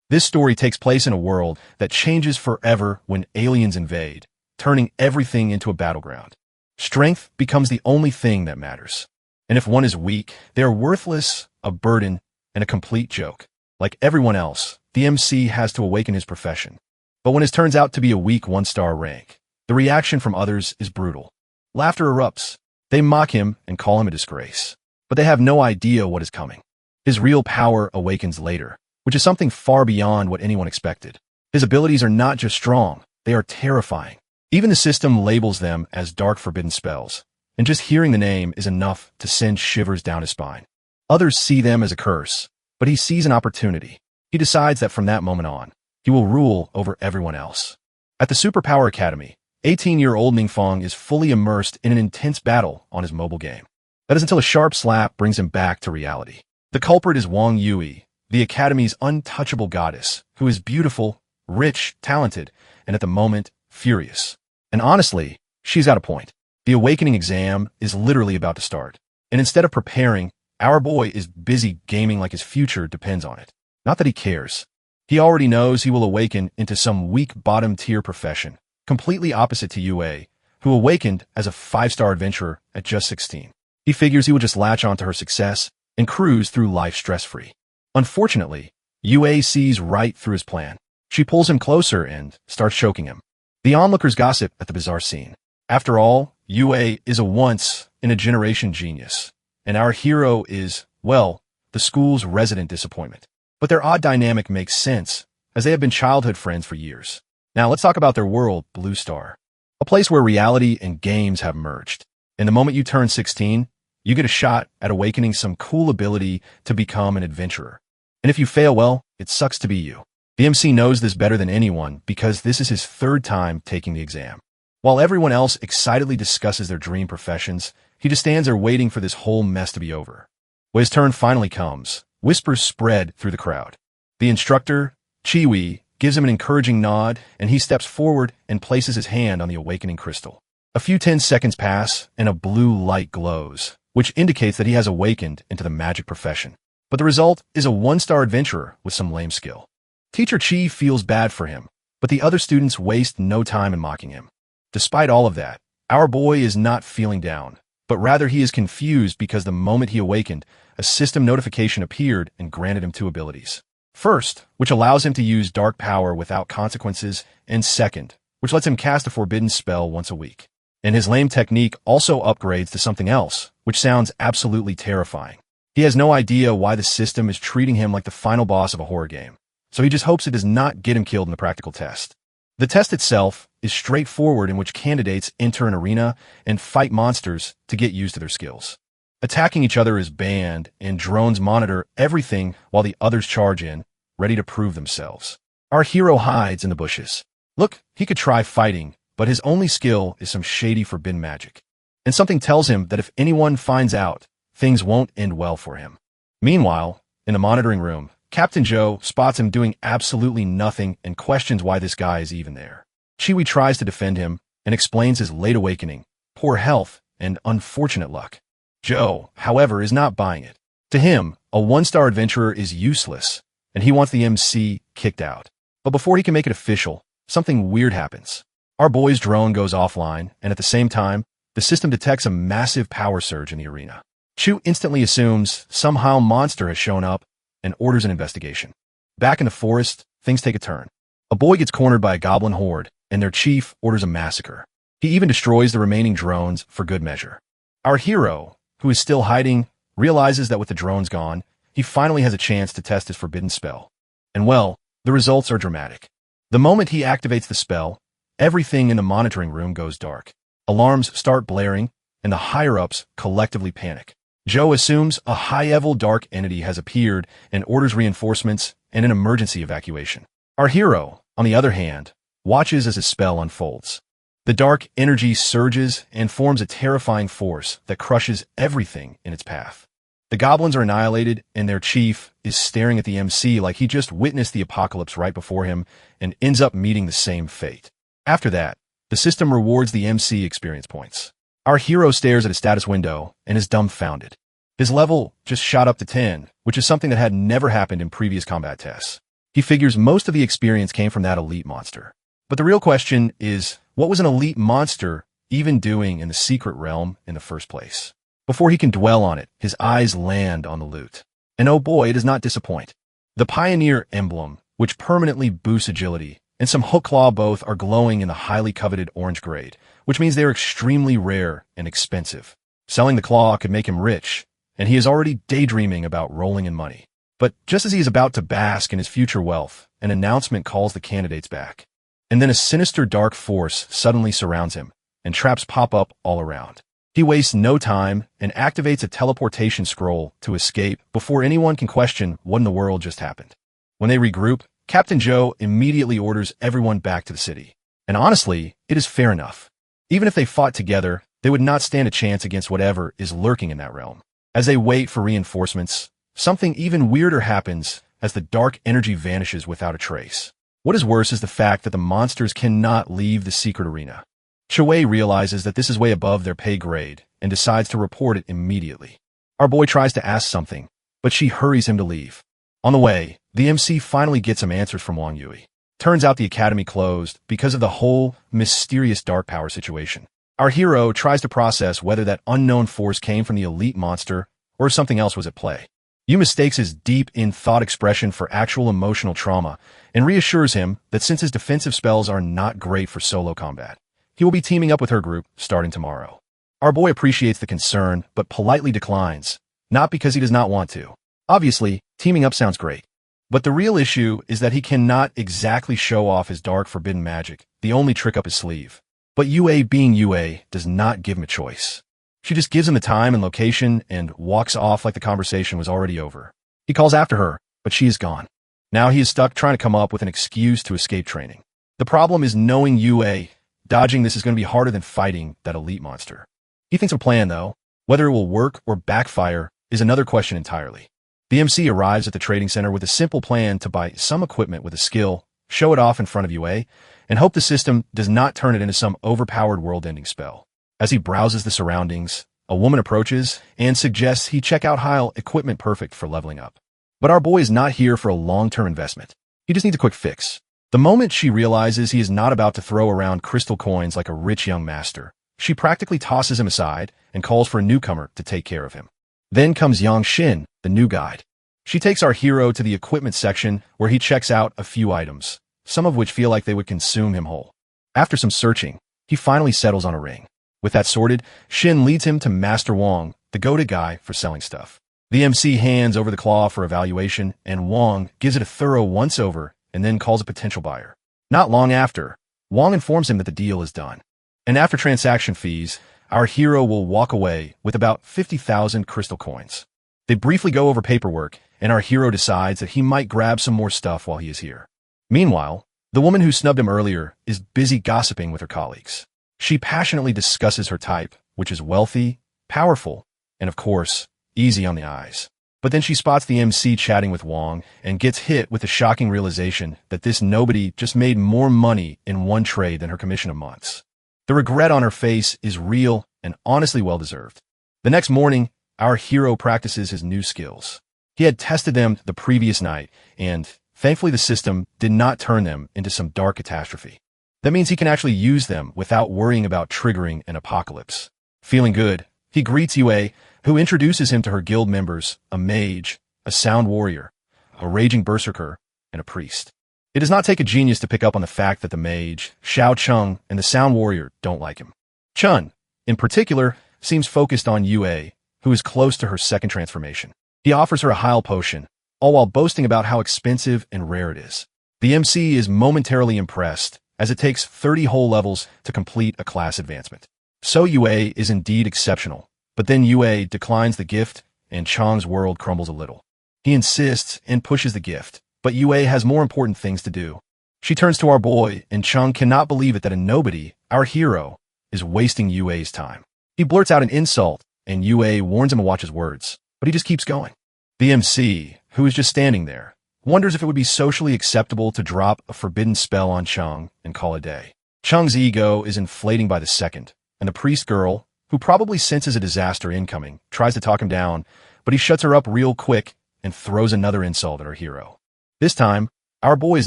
This story takes place in a world that changes forever when aliens invade, turning everything into a battleground. Strength becomes the only thing that matters. And if one is weak, they are worthless, a burden, and a complete joke. Like everyone else, the MC has to awaken his profession. But when it turns out to be a weak one-star rank, the reaction from others is brutal. Laughter erupts. They mock him and call him a disgrace. But they have no idea what is coming. His real power awakens later, which is something far beyond what anyone expected. His abilities are not just strong, they are terrifying. Even the system labels them as dark forbidden spells, and just hearing the name is enough to send shivers down his spine. Others see them as a curse, but he sees an opportunity. He decides that from that moment on, he will rule over everyone else. At the Superpower Academy, 18-year-old Mingfeng is fully immersed in an intense battle on his mobile game. That is until a sharp slap brings him back to reality. The culprit is Wang Yui, the Academy's untouchable goddess, who is beautiful, rich, talented, and at the moment, furious. And honestly, she's got a point. The awakening exam is literally about to start. And instead of preparing, our boy is busy gaming like his future depends on it. Not that he cares. He already knows he will awaken into some weak bottom-tier profession, completely opposite to Yue, who awakened as a 5-star adventurer at just 16. He figures he will just latch onto her success and cruise through life stress-free. Unfortunately, Yue sees right through his plan. She pulls him closer and starts choking him. The onlookers gossip at the bizarre scene. After all, Yue is a once-in-a-generation genius, and our hero is, well, the school's resident disappointment. But their odd dynamic makes sense, as they have been childhood friends for years. Now let's talk about their world, Blue Star. A place where reality and games have merged. And the moment you turn 16, you get a shot at awakening some cool ability to become an adventurer. And if you fail, well, it sucks to be you. The MC knows this better than anyone because this is his 3rd time taking the exam. While everyone else excitedly discusses their dream professions, he just stands there waiting for this whole mess to be over. When his turn finally comes, whispers spread through the crowd. The instructor, Chiwi, gives him an encouraging nod, and he steps forward and places his hand on the awakening crystal. A few 10 seconds pass, and a blue light glows, which indicates that he has awakened into the magic profession. But the result is a 1-star adventurer with some lame skill. Teacher Chi feels bad for him, but the other students waste no time in mocking him. Despite all of that, our boy is not feeling down, but rather he is confused because the moment he awakened, a system notification appeared and granted him 2 abilities. First, which allows him to use dark power without consequences, and second, which lets him cast a forbidden spell once a week. And his lame technique also upgrades to something else, which sounds absolutely terrifying. He has no idea why the system is treating him like the final boss of a horror game, so he just hopes it does not get him killed in the practical test. The test itself is straightforward, in which candidates enter an arena and fight monsters to get used to their skills. Attacking each other is banned, and drones monitor everything while the others charge in, ready to prove themselves. Our hero hides in the bushes. Look, he could try fighting, but his only skill is some shady forbidden magic. And something tells him that if anyone finds out, things won't end well for him. Meanwhile, in the monitoring room, Captain Joe spots him doing absolutely nothing and questions why this guy is even there. Chiwi tries to defend him and explains his late awakening, poor health, and unfortunate luck. Joe, however, is not buying it. To him, a 1-star adventurer is useless, and he wants the MC kicked out. But before he can make it official, something weird happens. Our boy's drone goes offline, and at the same time, the system detects a massive power surge in the arena. Chu instantly assumes somehow monster has shown up and orders an investigation. Back in the forest, things take a turn. A boy gets cornered by a goblin horde, and their chief orders a massacre. He even destroys the remaining drones for good measure. Our hero, who is still hiding, realizes that with the drones gone, he finally has a chance to test his forbidden spell. And well, the results are dramatic. The moment he activates the spell, everything in the monitoring room goes dark. Alarms start blaring, and the higher-ups collectively panic. Joe assumes a high-level dark entity has appeared and orders reinforcements and an emergency evacuation. Our hero, on the other hand, watches as his spell unfolds. The dark energy surges and forms a terrifying force that crushes everything in its path. The goblins are annihilated, and their chief is staring at the MC like he just witnessed the apocalypse right before him and ends up meeting the same fate. After that, the system rewards the MC experience points. Our hero stares at a status window and is dumbfounded. His level just shot up to 10, which is something that had never happened in previous combat tests. He figures most of the experience came from that elite monster. But the real question is, what was an elite monster even doing in the secret realm in the first place? Before he can dwell on it, his eyes land on the loot. And oh boy, it does not disappoint. The Pioneer emblem, which permanently boosts agility, and some hook claw both are glowing in the highly coveted orange grade, which means they are extremely rare and expensive. Selling the claw could make him rich, and he is already daydreaming about rolling in money. But just as he is about to bask in his future wealth, an announcement calls the candidates back. And then a sinister dark force suddenly surrounds him, and traps pop up all around. He wastes no time and activates a teleportation scroll to escape before anyone can question what in the world just happened. When they regroup, Captain Joe immediately orders everyone back to the city. And honestly, it is fair enough. Even if they fought together, they would not stand a chance against whatever is lurking in that realm. As they wait for reinforcements, something even weirder happens as the dark energy vanishes without a trace. What is worse is the fact that the monsters cannot leave the secret arena. Chue realizes that this is way above their pay grade and decides to report it immediately. Our boy tries to ask something, but she hurries him to leave. On the way, the MC finally gets some answers from Wang Yui. Turns out the academy closed because of the whole mysterious dark power situation. Our hero tries to process whether that unknown force came from the elite monster or something else was at play. Yu mistakes his deep-in thought expression for actual emotional trauma and reassures him that since his defensive spells are not great for solo combat, he will be teaming up with her group starting tomorrow. Our boy appreciates the concern, but politely declines, not because he does not want to. Obviously, teaming up sounds great. But the real issue is that he cannot exactly show off his dark forbidden magic, the only trick up his sleeve. But Yue being Yue does not give him a choice. She just gives him the time and location and walks off like the conversation was already over. He calls after her, but she is gone. Now he is stuck trying to come up with an excuse to escape training. The problem is knowing Yue. Dodging this is going to be harder than fighting that elite monster. He thinks of a plan, though. Whether it will work or backfire is another question entirely. The MC arrives at the trading center with a simple plan to buy some equipment with a skill, show it off in front of Yue, and hope the system does not turn it into some overpowered world-ending spell. As he browses the surroundings, a woman approaches and suggests he check out Heil equipment perfect for leveling up. But our boy is not here for a long-term investment. He just needs a quick fix. The moment she realizes he is not about to throw around crystal coins like a rich young master, she practically tosses him aside and calls for a newcomer to take care of him. Then comes Yang Xin, the new guide. She takes our hero to the equipment section where he checks out a few items, some of which feel like they would consume him whole. After some searching, he finally settles on a ring. With that sorted, Xin leads him to Master Wang, the go-to guy for selling stuff. The MC hands over the claw for evaluation, and Wang gives it a thorough once-over and then calls a potential buyer. Not long after, Wang informs him that the deal is done. And after transaction fees, our hero will walk away with about 50,000 crystal coins. They briefly go over paperwork, and our hero decides that he might grab some more stuff while he is here. Meanwhile, the woman who snubbed him earlier is busy gossiping with her colleagues. She passionately discusses her type, which is wealthy, powerful, and of course, easy on the eyes. But then she spots the MC chatting with Wang and gets hit with the shocking realization that this nobody just made more money in one trade than her commission of months. The regret on her face is real and honestly well-deserved. The next morning, our hero practices his new skills. He had tested them the previous night, and thankfully the system did not turn them into some dark catastrophe. That means he can actually use them without worrying about triggering an apocalypse. Feeling good, he greets Yue, who introduces him to her guild members, a mage, a sound warrior, a raging berserker, and a priest. It does not take a genius to pick up on the fact that the mage, Xiao Cheng, and the sound warrior don't like him. Chun, in particular, seems focused on Yue, who is close to her second transformation. He offers her a Heil potion, all while boasting about how expensive and rare it is. The MC is momentarily impressed, as it takes 30 whole levels to complete a class advancement. So Yue is indeed exceptional, but then Yue declines the gift, and Chang's world crumbles a little. He insists and pushes the gift, but Yue has more important things to do. She turns to our boy, and Chang cannot believe it that a nobody, our hero, is wasting Yue's time. He blurts out an insult, and Yue warns him to watch his words, but he just keeps going. The MC, who is just standing there, wonders if it would be socially acceptable to drop a forbidden spell on Chang and call it a day. Chang's ego is inflating by the second, and the priest girl, who probably senses a disaster incoming, tries to talk him down, but he shuts her up real quick and throws another insult at our hero. This time, Our boy is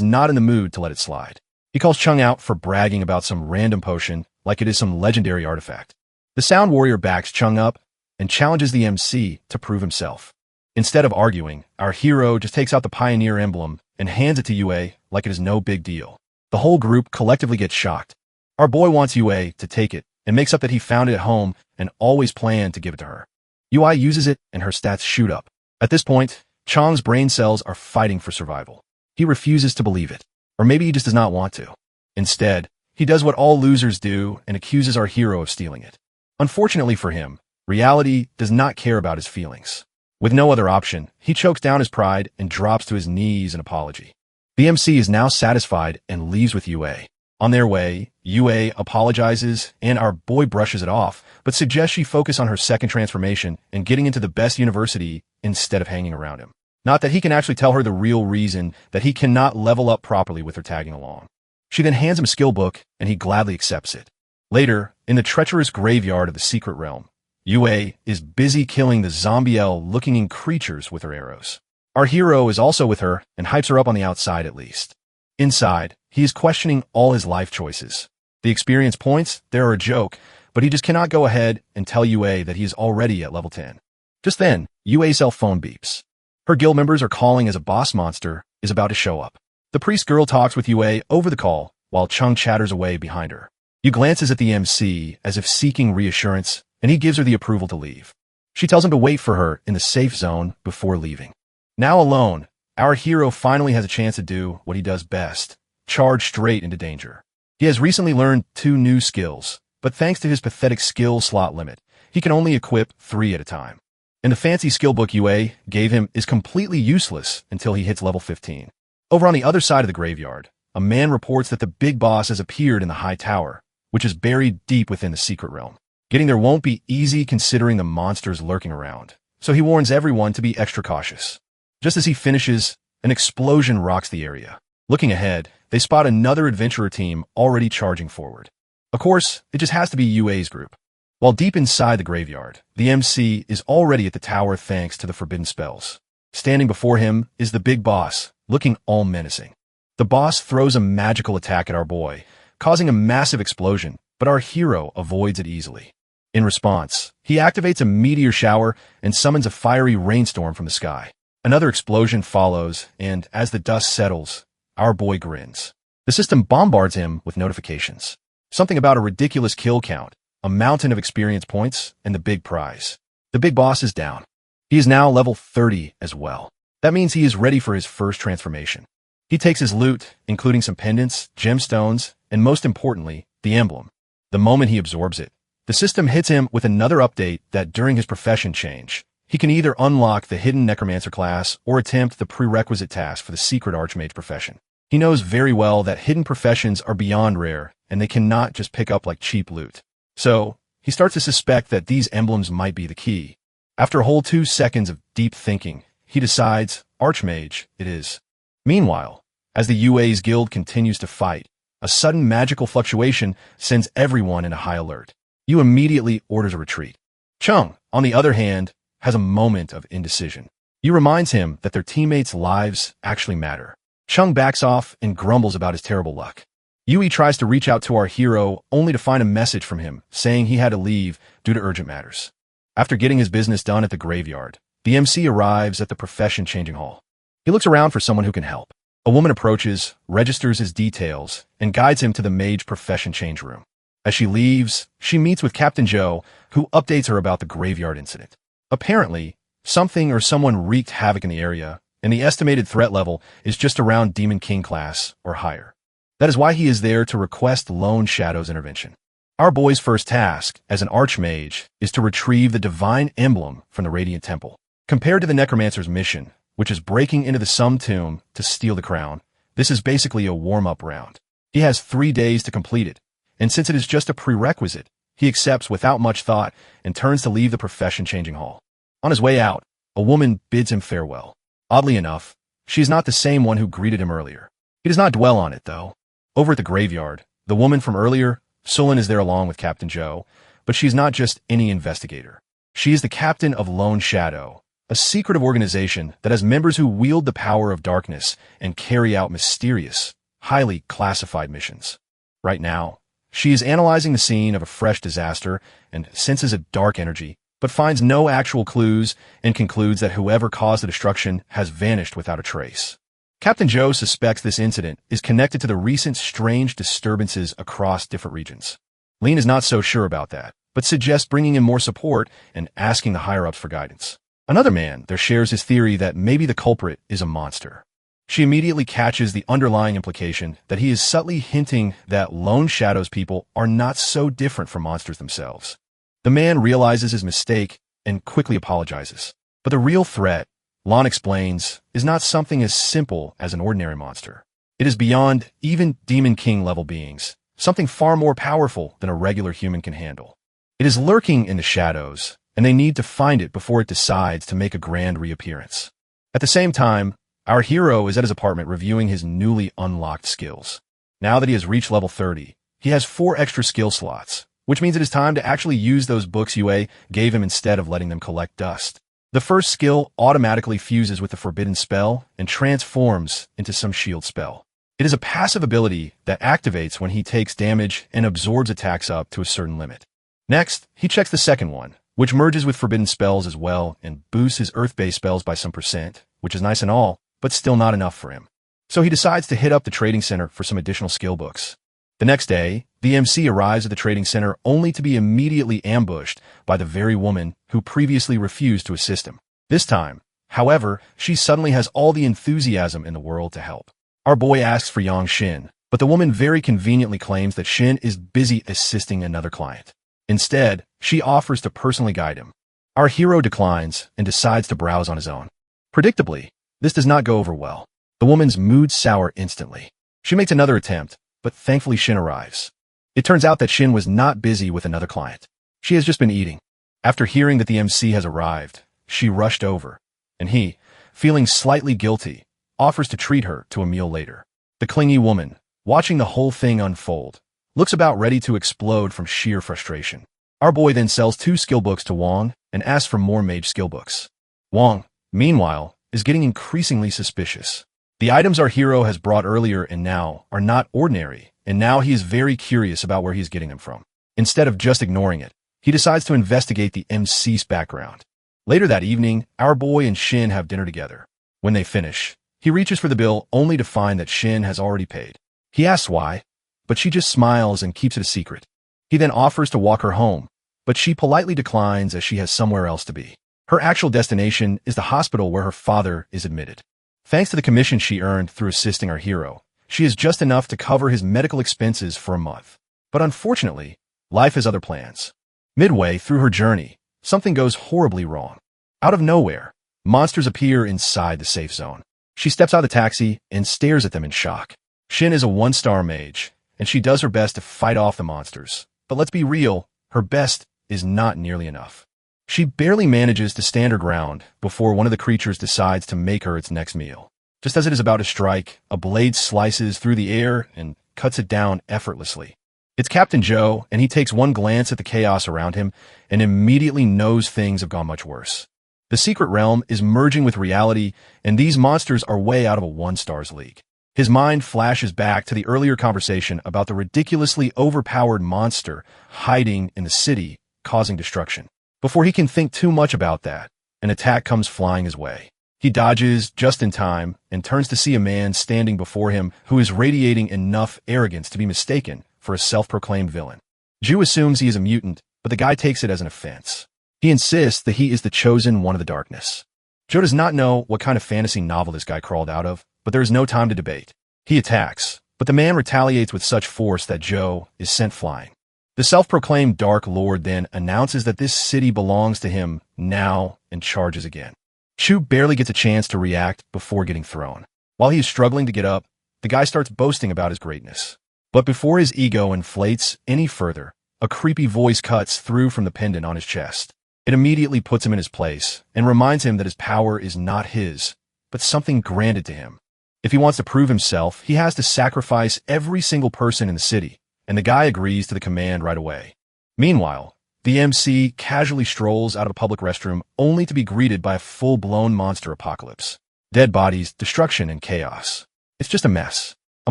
not in the mood to let it slide. He calls Chung out for bragging about some random potion like it is some legendary artifact. The Sound Warrior backs Chung up and challenges the MC to prove himself. Instead of arguing, our hero just takes out the Pioneer emblem and hands it to Yue like it is no big deal. The whole group collectively gets shocked. Our boy wants Yue to take it and makes up that he found it at home and always planned to give it to her. Yue uses it and her stats shoot up. At this point, Chang's brain cells are fighting for survival. He refuses to believe it, or maybe he just does not want to. Instead, he does what all losers do and accuses our hero of stealing it. Unfortunately for him, reality does not care about his feelings. With no other option, he chokes down his pride and drops to his knees in apology. The MC is now satisfied and leaves with Yue. On their way, Yue apologizes and our boy brushes it off, but suggests she focus on her second transformation and getting into the best university instead of hanging around him. Not that he can actually tell her the real reason that he cannot level up properly with her tagging along. She then hands him a skill book and he gladly accepts it. Later, in the treacherous graveyard of the secret realm, Yue is busy killing the zombie-looking creatures with her arrows. Our hero is also with her and hypes her up on the outside at least. Inside, he is questioning all his life choices. The experience points, they're a joke, but he just cannot go ahead and tell Yue that he is already at level 10. Just then, Yue's cell phone beeps. Her guild members are calling as a boss monster is about to show up. The priest girl talks with Yue over the call while Chung chatters away behind her. Yu glances at the MC as if seeking reassurance, and he gives her the approval to leave. She tells him to wait for her in the safe zone before leaving. Now alone, our hero finally has a chance to do what he does best, charge straight into danger. He has recently learned 2 new skills, but thanks to his pathetic skill slot limit, he can only equip 3 at a time. And the fancy skill book Yue gave him is completely useless until he hits level 15. Over on the other side of the graveyard, a man reports that the big boss has appeared in the high tower, which is buried deep within the secret realm. Getting there won't be easy considering the monsters lurking around, so he warns everyone to be extra cautious. Just as he finishes, an explosion rocks the area. Looking ahead, they spot another adventurer team already charging forward. Of course, it just has to be Yue's group. While deep inside the graveyard, the MC is already at the tower thanks to the forbidden spells. Standing before him is the big boss, looking all menacing. The boss throws a magical attack at our boy, causing a massive explosion, but our hero avoids it easily. In response, he activates a meteor shower and summons a fiery rainstorm from the sky. Another explosion follows, and as the dust settles, our boy grins. The system bombards him with notifications. Something about a ridiculous kill count, a mountain of experience points, and the big prize. The big boss is down. He is now level 30 as well. That means he is ready for his first transformation. He takes his loot, including some pendants, gemstones, and most importantly, the emblem. The moment he absorbs it, the system hits him with another update that during his profession change, he can either unlock the hidden necromancer class or attempt the prerequisite task for the secret archmage profession. He knows very well that hidden professions are beyond rare, and they cannot just pick up like cheap loot. So, he starts to suspect that these emblems might be the key. After a whole 2 seconds of deep thinking, he decides, Archmage, it is. Meanwhile, as the UA's guild continues to fight, a sudden magical fluctuation sends everyone in a high alert. Yu immediately orders a retreat. Chung, on the other hand, has a moment of indecision. Yu reminds him that their teammates' lives actually matter. Chung backs off and grumbles about his terrible luck. Yui tries to reach out to our hero only to find a message from him saying he had to leave due to urgent matters. After getting his business done at the graveyard, the MC arrives at the profession changing hall. He looks around for someone who can help. A woman approaches, registers his details, and guides him to the mage profession change room. As she leaves, she meets with Captain Joe, who updates her about the graveyard incident. Apparently, something or someone wreaked havoc in the area, and the estimated threat level is just around Demon King class or higher. That is why he is there to request Lone Shadow's intervention. Our boy's first task as an archmage is to retrieve the divine emblem from the Radiant Temple. Compared to the Necromancer's mission, which is breaking into the Sum Tomb to steal the crown, this is basically a warm-up round. He has 3 days to complete it, and since it is just a prerequisite, he accepts without much thought and turns to leave the profession-changing hall. On his way out, a woman bids him farewell. Oddly enough, she is not the same one who greeted him earlier. He does not dwell on it, though. Over at the graveyard, the woman from earlier, Sulin, is there along with Captain Joe, but she is not just any investigator. She is the captain of Lone Shadow, a secretive organization that has members who wield the power of darkness and carry out mysterious, highly classified missions. Right now, she is analyzing the scene of a fresh disaster and senses a dark energy, but finds no actual clues and concludes that whoever caused the destruction has vanished without a trace. Captain Joe suspects this incident is connected to the recent strange disturbances across different regions. Lean is not so sure about that, but suggests bringing in more support and asking the higher-ups for guidance. Another man there shares his theory that maybe the culprit is a monster. She immediately catches the underlying implication that he is subtly hinting that Lone Shadow's people are not so different from monsters themselves. The man realizes his mistake and quickly apologizes. But the real threat, Lon explains, is not something as simple as an ordinary monster. It is beyond even Demon King level beings, something far more powerful than a regular human can handle. It is lurking in the shadows, and they need to find it before it decides to make a grand reappearance. At the same time, our hero is at his apartment reviewing his newly unlocked skills. Now that he has reached level 30, he has 4 extra skill slots, which means it is time to actually use those books UA gave him instead of letting them collect dust. The first skill automatically fuses with the forbidden spell and transforms into some shield spell. It is a passive ability that activates when he takes damage and absorbs attacks up to a certain limit. Next, he checks the second one, which merges with forbidden spells as well and boosts his earth-based spells by some %, which is nice and all, but still not enough for him. So he decides to hit up the trading center for some additional skill books. The next day, the MC arrives at the trading center only to be immediately ambushed by the very woman who previously refused to assist him. This time, however, she suddenly has all the enthusiasm in the world to help. Our boy asks for Yang Shin, but the woman very conveniently claims that Shin is busy assisting another client. Instead, she offers to personally guide him. Our hero declines and decides to browse on his own. Predictably, this does not go over well. The woman's mood sour instantly. She makes another attempt, but thankfully Shin arrives. It turns out that Shin was not busy with another client. She has just been eating. After hearing that the MC has arrived, she rushed over, and he, feeling slightly guilty, offers to treat her to a meal later. The clingy woman, watching the whole thing unfold, looks about ready to explode from sheer frustration. Our boy then sells 2 skill books to Wong and asks for more mage skill books. Wong, meanwhile, is getting increasingly suspicious. The items our hero has brought earlier and now are not ordinary, and now he is very curious about where he is getting them from. Instead of just ignoring it, he decides to investigate the MC's background. Later that evening, our boy and Shin have dinner together. When they finish, he reaches for the bill only to find that Shin has already paid. He asks why, but she just smiles and keeps it a secret. He then offers to walk her home, but she politely declines as she has somewhere else to be. Her actual destination is the hospital where her father is admitted. Thanks to the commission she earned through assisting our hero, she has just enough to cover his medical expenses for a month. But unfortunately, life has other plans. Midway through her journey, something goes horribly wrong. Out of nowhere, monsters appear inside the safe zone. She steps out of the taxi and stares at them in shock. Shin is a 1-star mage, and she does her best to fight off the monsters. But let's be real, her best is not nearly enough. She barely manages to stand her ground before one of the creatures decides to make her its next meal. Just as it is about to strike, a blade slices through the air and cuts it down effortlessly. It's Captain Joe, and he takes one glance at the chaos around him and immediately knows things have gone much worse. The secret realm is merging with reality, and these monsters are way out of a 1-stars league. His mind flashes back to the earlier conversation about the ridiculously overpowered monster hiding in the city, causing destruction. Before he can think too much about that, an attack comes flying his way. He dodges just in time and turns to see a man standing before him who is radiating enough arrogance to be mistaken for a self-proclaimed villain. Ju assumes he is a mutant, but the guy takes it as an offense. He insists that he is the chosen one of the darkness. Joe does not know what kind of fantasy novel this guy crawled out of, but there is no time to debate. He attacks, but the man retaliates with such force that Joe is sent flying. The self-proclaimed Dark Lord then announces that this city belongs to him now and charges again. Chu barely gets a chance to react before getting thrown. While he is struggling to get up, the guy starts boasting about his greatness. But before his ego inflates any further, a creepy voice cuts through from the pendant on his chest. It immediately puts him in his place and reminds him that his power is not his, but something granted to him. If he wants to prove himself, he has to sacrifice every single person in the city, and the guy agrees to the command right away. Meanwhile, The MC casually strolls out of a public restroom only to be greeted by a full-blown monster apocalypse. Dead bodies, destruction, and chaos. It's just a mess. A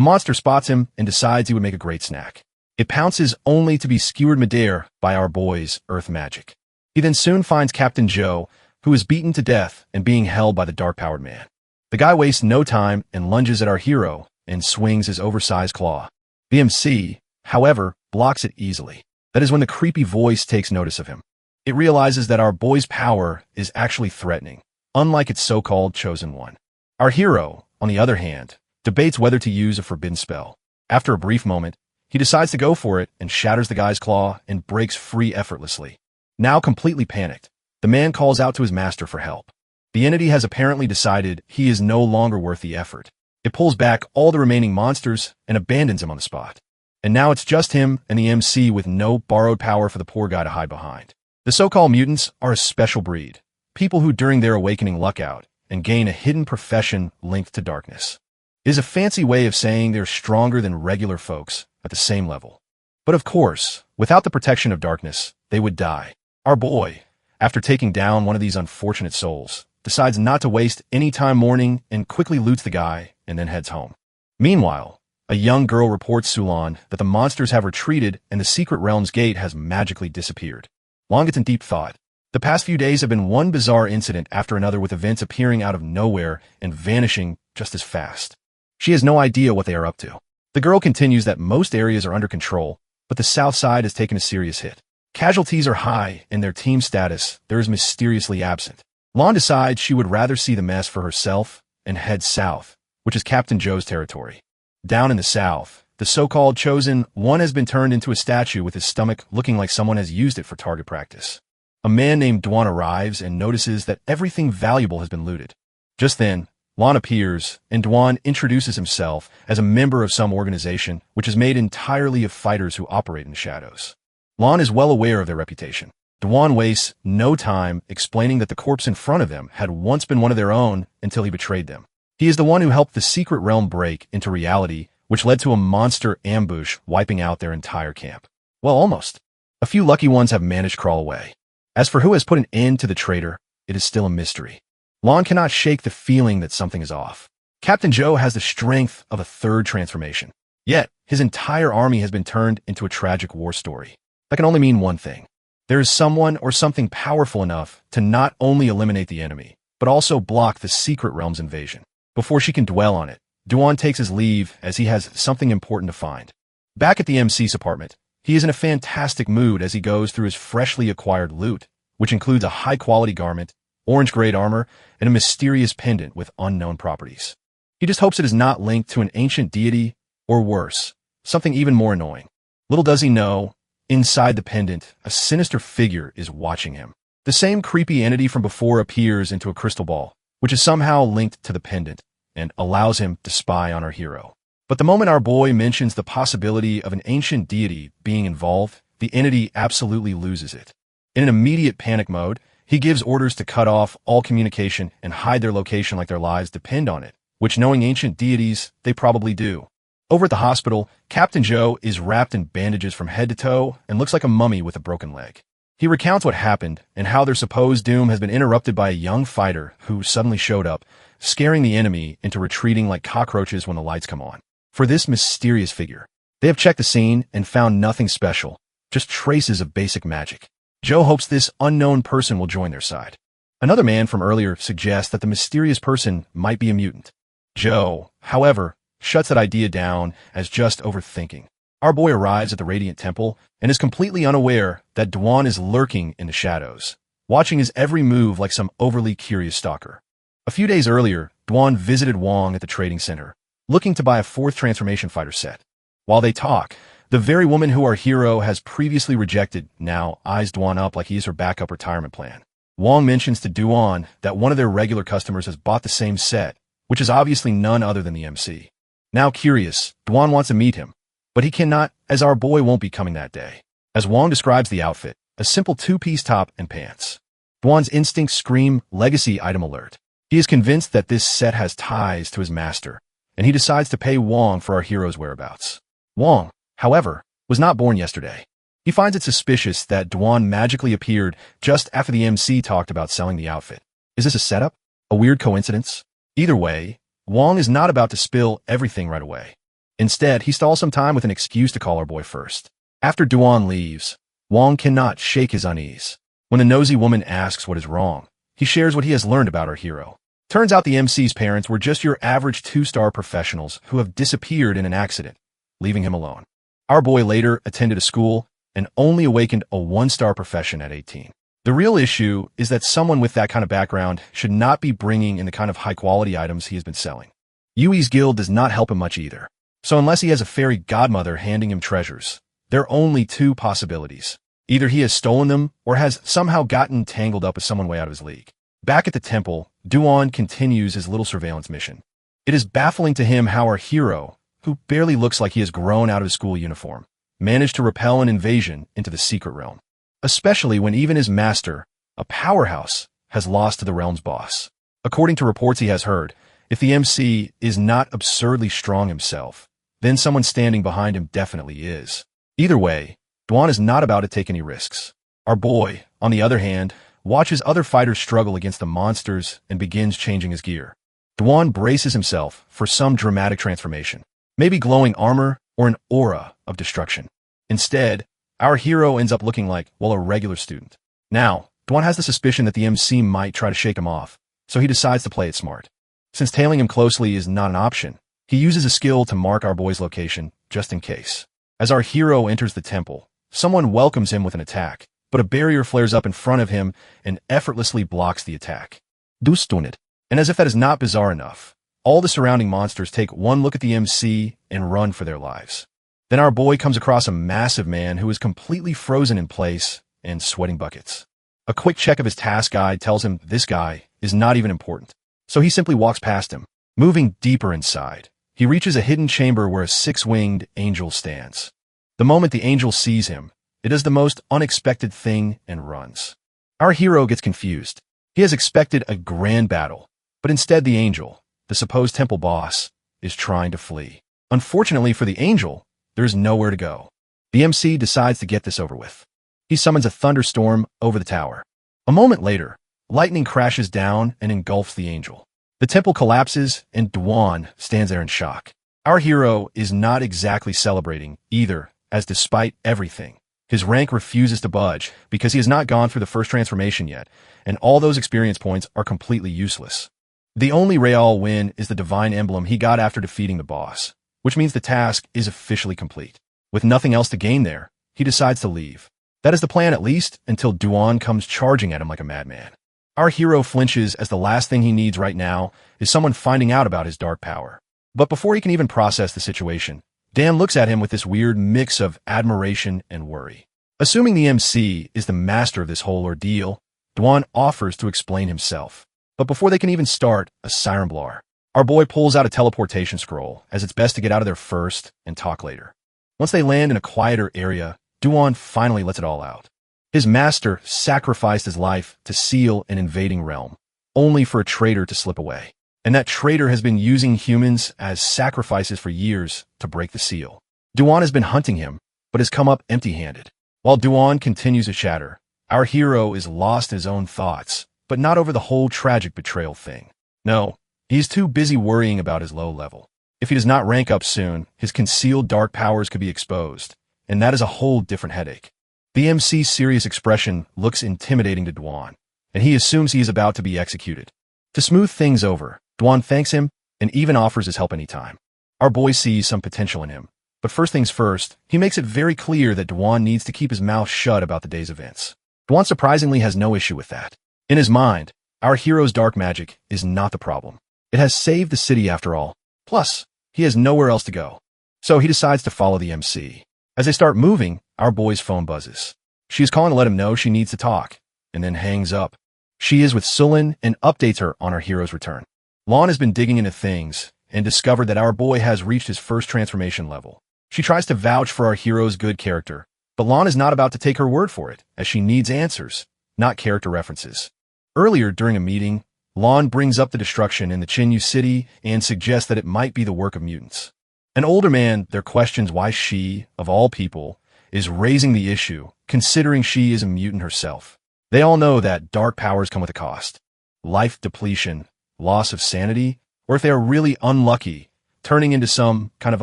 monster spots him and decides he would make a great snack. It pounces only to be skewered midair by our boy's earth magic. He then soon finds Captain Joe, who is beaten to death and being held by the dark-powered man. The guy wastes no time and lunges at our hero and swings his oversized claw. The MC, however, blocks it easily. That is when the creepy voice takes notice of him. It realizes that our boy's power is actually threatening, unlike its so-called chosen one. Our hero, on the other hand, debates whether to use a forbidden spell. After a brief moment, he decides to go for it and shatters the guy's claw and breaks free effortlessly. Now completely panicked, the man calls out to his master for help. The entity has apparently decided he is no longer worth the effort. It pulls back all the remaining monsters and abandons him on the spot. And now it's just him and the MC with no borrowed power for the poor guy to hide behind. The so-called mutants are a special breed, people who during their awakening luck out and gain a hidden profession linked to darkness. It is a fancy way of saying they're stronger than regular folks at the same level. But of course, without the protection of darkness, they would die. Our boy, after taking down one of these unfortunate souls, decides not to waste any time mourning and quickly loots the guy and then heads home. Meanwhile, a young girl reports Sulan that the monsters have retreated and the secret realm's gate has magically disappeared. Long gets in deep thought. The past few days have been one bizarre incident after another with events appearing out of nowhere and vanishing just as fast. She has no idea what they are up to. The girl continues that most areas are under control, but the south side has taken a serious hit. Casualties are high and their team status there is mysteriously absent. Lon decides she would rather see the mess for herself and head south, which is Captain Joe's territory. Down in the south, the so-called chosen one has been turned into a statue with his stomach looking like someone has used it for target practice. A man named Dwan arrives and notices that everything valuable has been looted. Just then, Lon appears, and Dwan introduces himself as a member of some organization which is made entirely of fighters who operate in the shadows. Lon is well aware of their reputation. Dwan wastes no time explaining that the corpse in front of him had once been one of their own until he betrayed them. He is the one who helped the secret realm break into reality, which led to a monster ambush wiping out their entire camp. Well, almost. A few lucky ones have managed to crawl away. As for who has put an end to the traitor, it is still a mystery. Lon cannot shake the feeling that something is off. Captain Joe has the strength of a third transformation. Yet, his entire army has been turned into a tragic war story. That can only mean one thing. There is someone or something powerful enough to not only eliminate the enemy, but also block the secret realm's invasion. Before she can dwell on it, Dwan takes his leave as he has something important to find. Back at the MC's apartment, he is in a fantastic mood as he goes through his freshly acquired loot, which includes a high-quality garment, orange-grade armor, and a mysterious pendant with unknown properties. He just hopes it is not linked to an ancient deity, or worse, something even more annoying. Little does he know, inside the pendant, a sinister figure is watching him. The same creepy entity from before appears into a crystal ball, which is somehow linked to the pendant, and allows him to spy on our hero. But the moment our boy mentions the possibility of an ancient deity being involved, the entity absolutely loses it. In an immediate panic mode, he gives orders to cut off all communication and hide their location like their lives depend on it, which knowing ancient deities, they probably do. Over at the hospital, Captain Joe is wrapped in bandages from head to toe and looks like a mummy with a broken leg. He recounts what happened and how their supposed doom has been interrupted by a young fighter who suddenly showed up, scaring the enemy into retreating like cockroaches when the lights come on. For this mysterious figure, they have checked the scene and found nothing special, just traces of basic magic. Joe hopes this unknown person will join their side. Another man from earlier suggests that the mysterious person might be a mutant. Joe, however, shuts that idea down as just overthinking. Our boy arrives at the Radiant Temple and is completely unaware that Dwan is lurking in the shadows, watching his every move like some overly curious stalker. A few days earlier, Dwan visited Wong at the trading center, looking to buy a 4th transformation fighter set. While they talk, the very woman who our hero has previously rejected now eyes Dwan up like he is her backup retirement plan. Wong mentions to Dwan that one of their regular customers has bought the same set, which is obviously none other than the MC. Now curious, Dwan wants to meet him, but he cannot, as our boy won't be coming that day. As Wong describes the outfit, a simple 2-piece top and pants. Dwan's instincts scream legacy item alert. He is convinced that this set has ties to his master, and he decides to pay Wong for our hero's whereabouts. Wong, however, was not born yesterday. He finds it suspicious that Dwan magically appeared just after the MC talked about selling the outfit. Is this a setup? A weird coincidence? Either way, Wong is not about to spill everything right away. Instead, he stalls some time with an excuse to call our boy first. After Duan leaves, Wong cannot shake his unease. When the nosy woman asks what is wrong, he shares what he has learned about our hero. Turns out the MC's parents were just your average 2-star professionals who have disappeared in an accident, leaving him alone. Our boy later attended a school and only awakened a 1-star profession at 18. The real issue is that someone with that kind of background should not be bringing in the kind of high-quality items he has been selling. Yui's guild does not help him much either. So unless he has a fairy godmother handing him treasures, there are only 2 possibilities. Either he has stolen them or has somehow gotten tangled up with someone way out of his league. Back at the temple, Duan continues his little surveillance mission. It is baffling to him how our hero, who barely looks like he has grown out of his school uniform, managed to repel an invasion into the secret realm. Especially when even his master, a powerhouse, has lost to the realm's boss. According to reports he has heard, if the MC is not absurdly strong himself, then someone standing behind him definitely is. Either way, Duan is not about to take any risks. Our boy, on the other hand, watches other fighters struggle against the monsters and begins changing his gear. Duan braces himself for some dramatic transformation, maybe glowing armor or an aura of destruction. Instead, our hero ends up looking like, well, a regular student. Now, Duan has the suspicion that the MC might try to shake him off, so he decides to play it smart. Since tailing him closely is not an option, he uses a skill to mark our boy's location, just in case. As our hero enters the temple, someone welcomes him with an attack, but a barrier flares up in front of him and effortlessly blocks the attack. Du stunnet. And as if that is not bizarre enough, all the surrounding monsters take one look at the MC and run for their lives. Then our boy comes across a massive man who is completely frozen in place and sweating buckets. A quick check of his task guide tells him this guy is not even important, so he simply walks past him. Moving deeper inside, he reaches a hidden chamber where a 6-winged angel stands. The moment the angel sees him, it does the most unexpected thing and runs. Our hero gets confused. He has expected a grand battle, but instead the angel, the supposed temple boss, is trying to flee. Unfortunately for the angel, there is nowhere to go. The MC decides to get this over with. He summons a thunderstorm over the tower. A moment later, lightning crashes down and engulfs the angel. The temple collapses and Duan stands there in shock. Our hero is not exactly celebrating either, as despite everything, his rank refuses to budge because he has not gone through the first transformation yet, and all those experience points are completely useless. The only real win is the divine emblem he got after defeating the boss, which means the task is officially complete. With nothing else to gain there, he decides to leave. That is the plan at least until Duan comes charging at him like a madman. Our hero flinches as the last thing he needs right now is someone finding out about his dark power. But before he can even process the situation, Dan looks at him with this weird mix of admiration and worry. Assuming the MC is the master of this whole ordeal, Duan offers to explain himself. But before they can even start, a siren blar. Our boy pulls out a teleportation scroll, as it's best to get out of there first and talk later. Once they land in a quieter area, Duan finally lets it all out. His master sacrificed his life to seal an invading realm, only for a traitor to slip away. And that traitor has been using humans as sacrifices for years to break the seal. Duan has been hunting him, but has come up empty-handed. While Duan continues to shatter, our hero is lost in his own thoughts, but not over the whole tragic betrayal thing. No, he is too busy worrying about his low level. If he does not rank up soon, his concealed dark powers could be exposed, and that is a whole different headache. The MC's serious expression looks intimidating to Duan, and he assumes he is about to be executed. To smooth things over, Duan thanks him and even offers his help anytime. Our boy sees some potential in him, but first things first, he makes it very clear that Duan needs to keep his mouth shut about the day's events. Duan surprisingly has no issue with that. In his mind, our hero's dark magic is not the problem. It has saved the city after all. Plus, he has nowhere else to go. So he decides to follow the MC. As they start moving, our boy's phone buzzes. She is calling to let him know she needs to talk, and then hangs up. She is with Sulin and updates her on our hero's return. Lon has been digging into things and discovered that our boy has reached his first transformation level. She tries to vouch for our hero's good character, but Lon is not about to take her word for it, as she needs answers, not character references. Earlier during a meeting, Lon brings up the destruction in the Chinyu city and suggests that it might be the work of mutants. An older man there questions why she, of all people, is raising the issue, considering she is a mutant herself. They all know that dark powers come with a cost. Life depletion, loss of sanity, or if they are really unlucky, turning into some kind of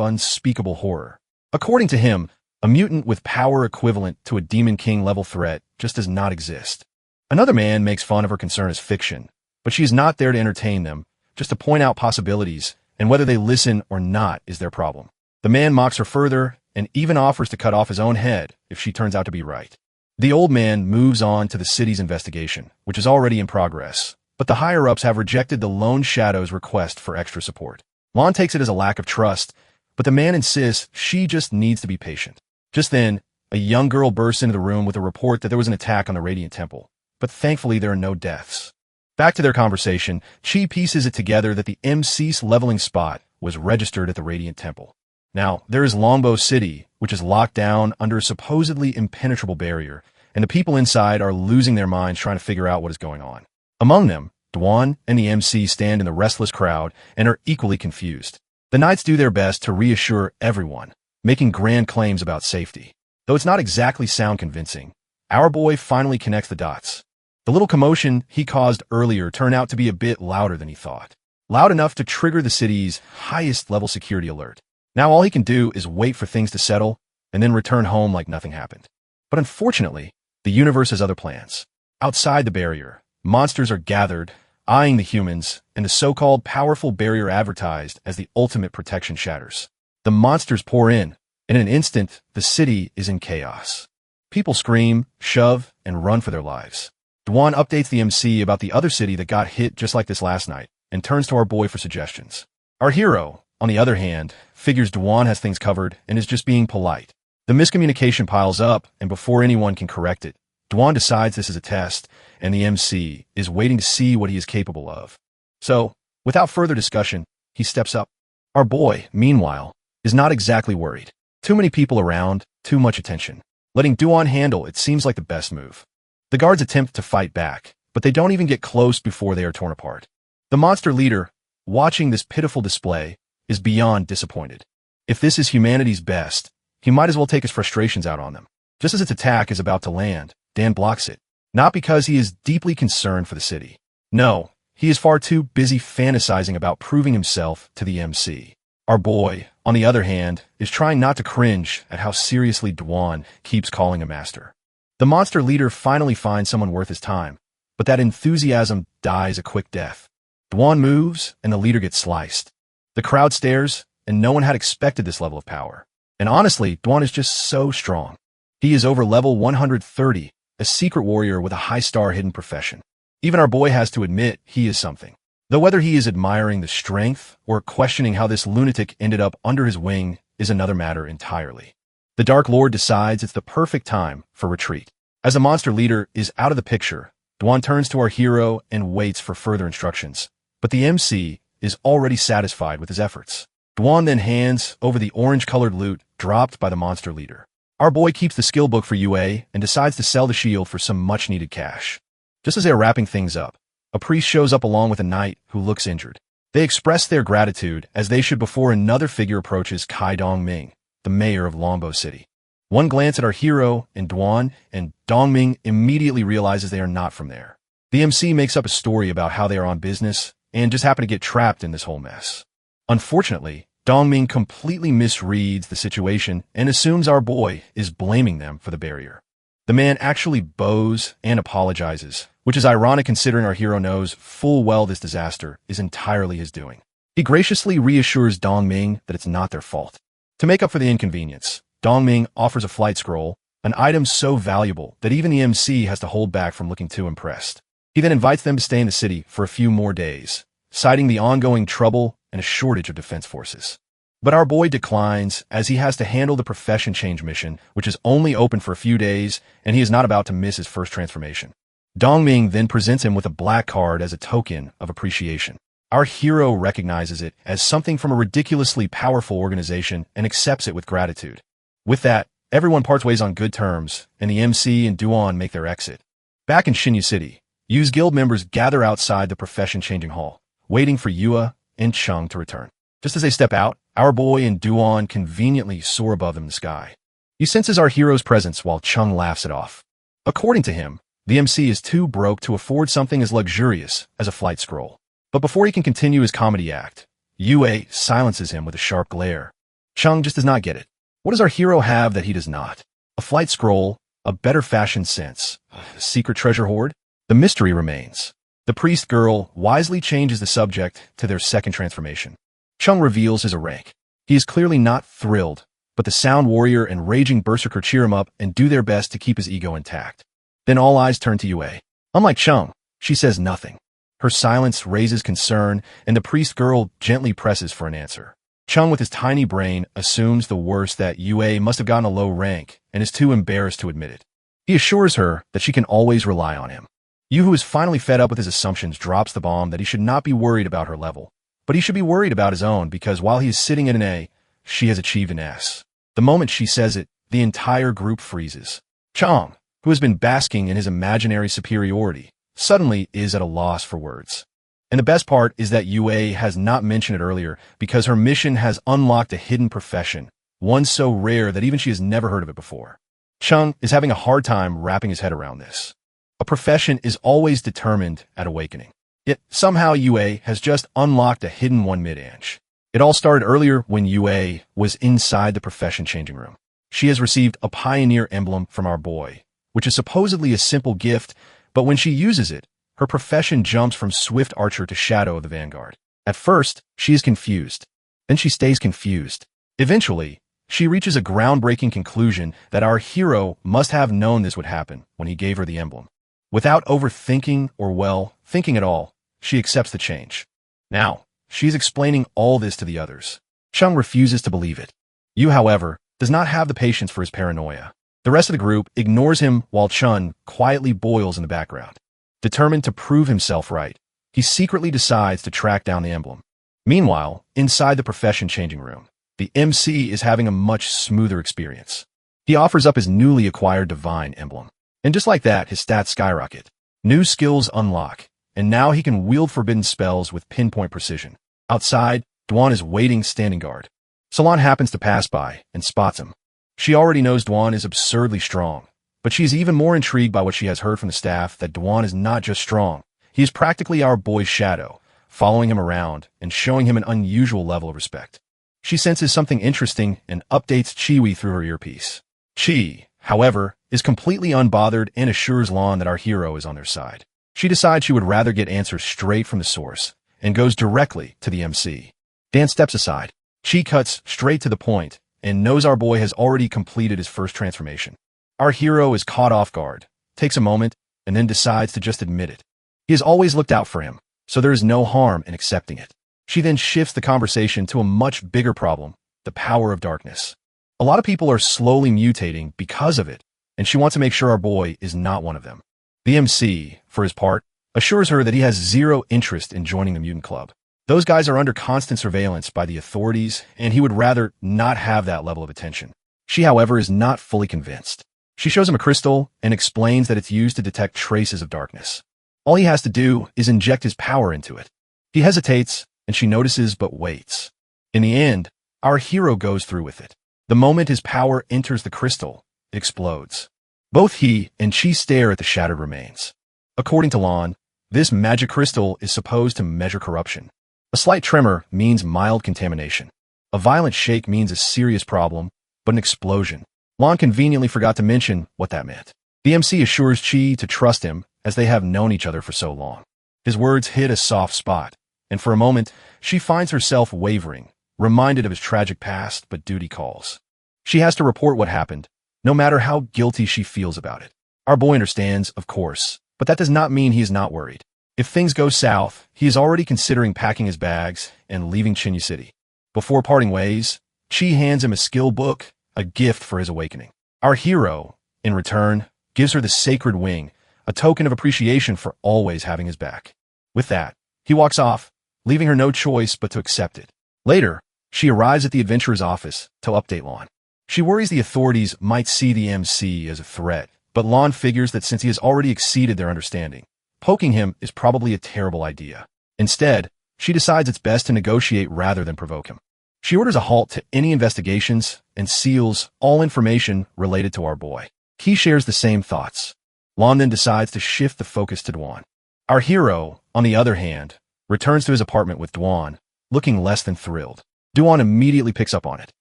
unspeakable horror. According to him, a mutant with power equivalent to a Demon King level threat just does not exist. Another man makes fun of her concern as fiction, but she is not there to entertain them, just to point out possibilities, and whether they listen or not is their problem. The man mocks her further, and even offers to cut off his own head if she turns out to be right. The old man moves on to the city's investigation, which is already in progress, but the higher-ups have rejected the Lone Shadow's request for extra support. Lon takes it as a lack of trust, but the man insists she just needs to be patient. Just then, a young girl bursts into the room with a report that there was an attack on the Radiant Temple, but thankfully there are no deaths. Back to their conversation, Chi pieces it together that the MC's leveling spot was registered at the Radiant Temple. Now, there is Longbow City, which is locked down under a supposedly impenetrable barrier, and the people inside are losing their minds trying to figure out what is going on. Among them, Dwan and the MC stand in the restless crowd and are equally confused. The knights do their best to reassure everyone, making grand claims about safety. Though it's not exactly sound convincing, our boy finally connects the dots. The little commotion he caused earlier turned out to be a bit louder than he thought. Loud enough to trigger the city's highest level security alert. Now all he can do is wait for things to settle and then return home like nothing happened. But unfortunately, the universe has other plans. Outside the barrier, monsters are gathered, eyeing the humans, and the so-called powerful barrier advertised as the ultimate protection shatters. The monsters pour in, and in an instant, the city is in chaos. People scream, shove, and run for their lives. Dwan updates the MC about the other city that got hit just like this last night, and turns to our boy for suggestions. Our hero, on the other hand, figures Dwan has things covered and is just being polite. The miscommunication piles up, and before anyone can correct it, Dwan decides this is a test, and the MC is waiting to see what he is capable of. So, without further discussion, he steps up. Our boy, meanwhile, is not exactly worried. Too many people around, too much attention. Letting Dwan handle it seems like the best move. The guards attempt to fight back, but they don't even get close before they are torn apart. The monster leader, watching this pitiful display, is beyond disappointed. If this is humanity's best, he might as well take his frustrations out on them. Just as its attack is about to land, Dan blocks it. Not because he is deeply concerned for the city. No, he is far too busy fantasizing about proving himself to the MC. Our boy, on the other hand, is trying not to cringe at how seriously Dwan keeps calling him master. The monster leader finally finds someone worth his time, but that enthusiasm dies a quick death. Dwan moves, and the leader gets sliced. The crowd stares, and no one had expected this level of power. And honestly, Dwan is just so strong. He is over level 130, a secret warrior with a high-star hidden profession. Even our boy has to admit he is something. Though whether he is admiring the strength or questioning how this lunatic ended up under his wing is another matter entirely. The Dark Lord decides it's the perfect time for retreat. As the monster leader is out of the picture, Dwan turns to our hero and waits for further instructions. But the MC is already satisfied with his efforts. Dwan then hands over the orange-colored loot dropped by the monster leader. Our boy keeps the skill book for UA and decides to sell the shield for some much-needed cash. Just as they are wrapping things up, a priest shows up along with a knight who looks injured. They express their gratitude as they should before another figure approaches Kai Dongming, the mayor of Longbow City. One glance at our hero and Dwan, and Dongming immediately realizes they are not from there. The MC makes up a story about how they are on business and just happen to get trapped in this whole mess. Unfortunately, Dongming completely misreads the situation and assumes our boy is blaming them for the barrier. The man actually bows and apologizes, which is ironic considering our hero knows full well this disaster is entirely his doing. He graciously reassures Dongming that it's not their fault. To make up for the inconvenience, Dongming offers a flight scroll, an item so valuable that even the MC has to hold back from looking too impressed. He then invites them to stay in the city for a few more days, citing the ongoing trouble and a shortage of defense forces. But our boy declines as he has to handle the profession change mission, which is only open for a few days, and he is not about to miss his first transformation. Dongming then presents him with a black card as a token of appreciation. Our hero recognizes it as something from a ridiculously powerful organization and accepts it with gratitude. With that, everyone parts ways on good terms, and the MC and Dwan make their exit. Back in Shinyu City, Yu's guild members gather outside the profession-changing hall, waiting for Yua and Chung to return. Just as they step out, our boy and Dwan conveniently soar above them in the sky. He senses our hero's presence while Chung laughs it off. According to him, the MC is too broke to afford something as luxurious as a flight scroll. But before he can continue his comedy act, Yue silences him with a sharp glare. Chung just does not get it. What does our hero have that he does not? A flight scroll, a better fashion sense, a secret treasure hoard? The mystery remains. The priest girl wisely changes the subject to their second transformation. Chung reveals his rank. He is clearly not thrilled, but the sound warrior and raging berserker cheer him up and do their best to keep his ego intact. Then all eyes turn to Yue. Unlike Chung, she says nothing. Her silence raises concern, and the priest girl gently presses for an answer. Chung, with his tiny brain, assumes the worst, that Yue must have gotten a low rank and is too embarrassed to admit it. He assures her that she can always rely on him. Yu, who is finally fed up with his assumptions, drops the bomb that he should not be worried about her level, but he should be worried about his own, because while he is sitting at an A, she has achieved an S. The moment she says it, the entire group freezes. Chung, who has been basking in his imaginary superiority, suddenly is at a loss for words. And the best part is that Yue has not mentioned it earlier, because her mission has unlocked a hidden profession, one so rare that even she has never heard of it before. Chung is having a hard time wrapping his head around this. A profession is always determined at awakening. Yet somehow Yue has just unlocked a hidden one mid-inch. It all started earlier when Yue was inside the profession changing room. She has received a pioneer emblem from our boy, which is supposedly a simple gift, but when she uses it, her profession jumps from Swift Archer to Shadow of the Vanguard. At first, she is confused. Then she stays confused. Eventually, she reaches a groundbreaking conclusion that our hero must have known this would happen when he gave her the emblem. Without overthinking or, thinking at all, she accepts the change. Now, she is explaining all this to the others. Chung refuses to believe it. Yu, however, does not have the patience for his paranoia. The rest of the group ignores him while Chun quietly boils in the background. Determined to prove himself right, he secretly decides to track down the emblem. Meanwhile, inside the profession changing room, the MC is having a much smoother experience. He offers up his newly acquired divine emblem. And just like that, his stats skyrocket. New skills unlock, and now he can wield forbidden spells with pinpoint precision. Outside, Duan is waiting standing guard. Salon happens to pass by and spots him. She already knows Duan is absurdly strong, but she is even more intrigued by what she has heard from the staff, that Duan is not just strong. He is practically our boy's shadow, following him around and showing him an unusual level of respect. She senses something interesting and updates Chiwi through her earpiece. Chi, however, is completely unbothered and assures Lon that our hero is on their side. She decides she would rather get answers straight from the source and goes directly to the MC. Dan steps aside. Chi cuts straight to the point and knows our boy has already completed his first transformation. Our hero is caught off guard, takes a moment, and then decides to just admit it. He has always looked out for him, so there is no harm in accepting it. She then shifts the conversation to a much bigger problem, the power of darkness. A lot of people are slowly mutating because of it, and she wants to make sure our boy is not one of them. The MC, for his part, assures her that he has zero interest in joining the mutant club. Those guys are under constant surveillance by the authorities, and he would rather not have that level of attention. She, however, is not fully convinced. She shows him a crystal and explains that it's used to detect traces of darkness. All he has to do is inject his power into it. He hesitates, and she notices but waits. In the end, our hero goes through with it. The moment his power enters the crystal, it explodes. Both he and Chi stare at the shattered remains. According to Lon, this magic crystal is supposed to measure corruption. A slight tremor means mild contamination. A violent shake means a serious problem, but an explosion. Lon conveniently forgot to mention what that meant. The MC assures Chi to trust him, as they have known each other for so long. His words hit a soft spot, and for a moment, she finds herself wavering, reminded of his tragic past, but duty calls. She has to report what happened, no matter how guilty she feels about it. Our boy understands, of course, but that does not mean he is not worried. If things go south, he is already considering packing his bags and leaving Chinyu City. Before parting ways, Chi hands him a skill book, a gift for his awakening. Our hero, in return, gives her the sacred wing, a token of appreciation for always having his back. With that, he walks off, leaving her no choice but to accept it. Later, she arrives at the adventurer's office to update Lon. She worries the authorities might see the MC as a threat, but Lon figures that since he has already exceeded their understanding, poking him is probably a terrible idea. Instead, she decides it's best to negotiate rather than provoke him. She orders a halt to any investigations and seals all information related to our boy. He shares the same thoughts. Lon then decides to shift the focus to Dwan. Our hero, on the other hand, returns to his apartment with Dwan, looking less than thrilled. Dwan immediately picks up on it.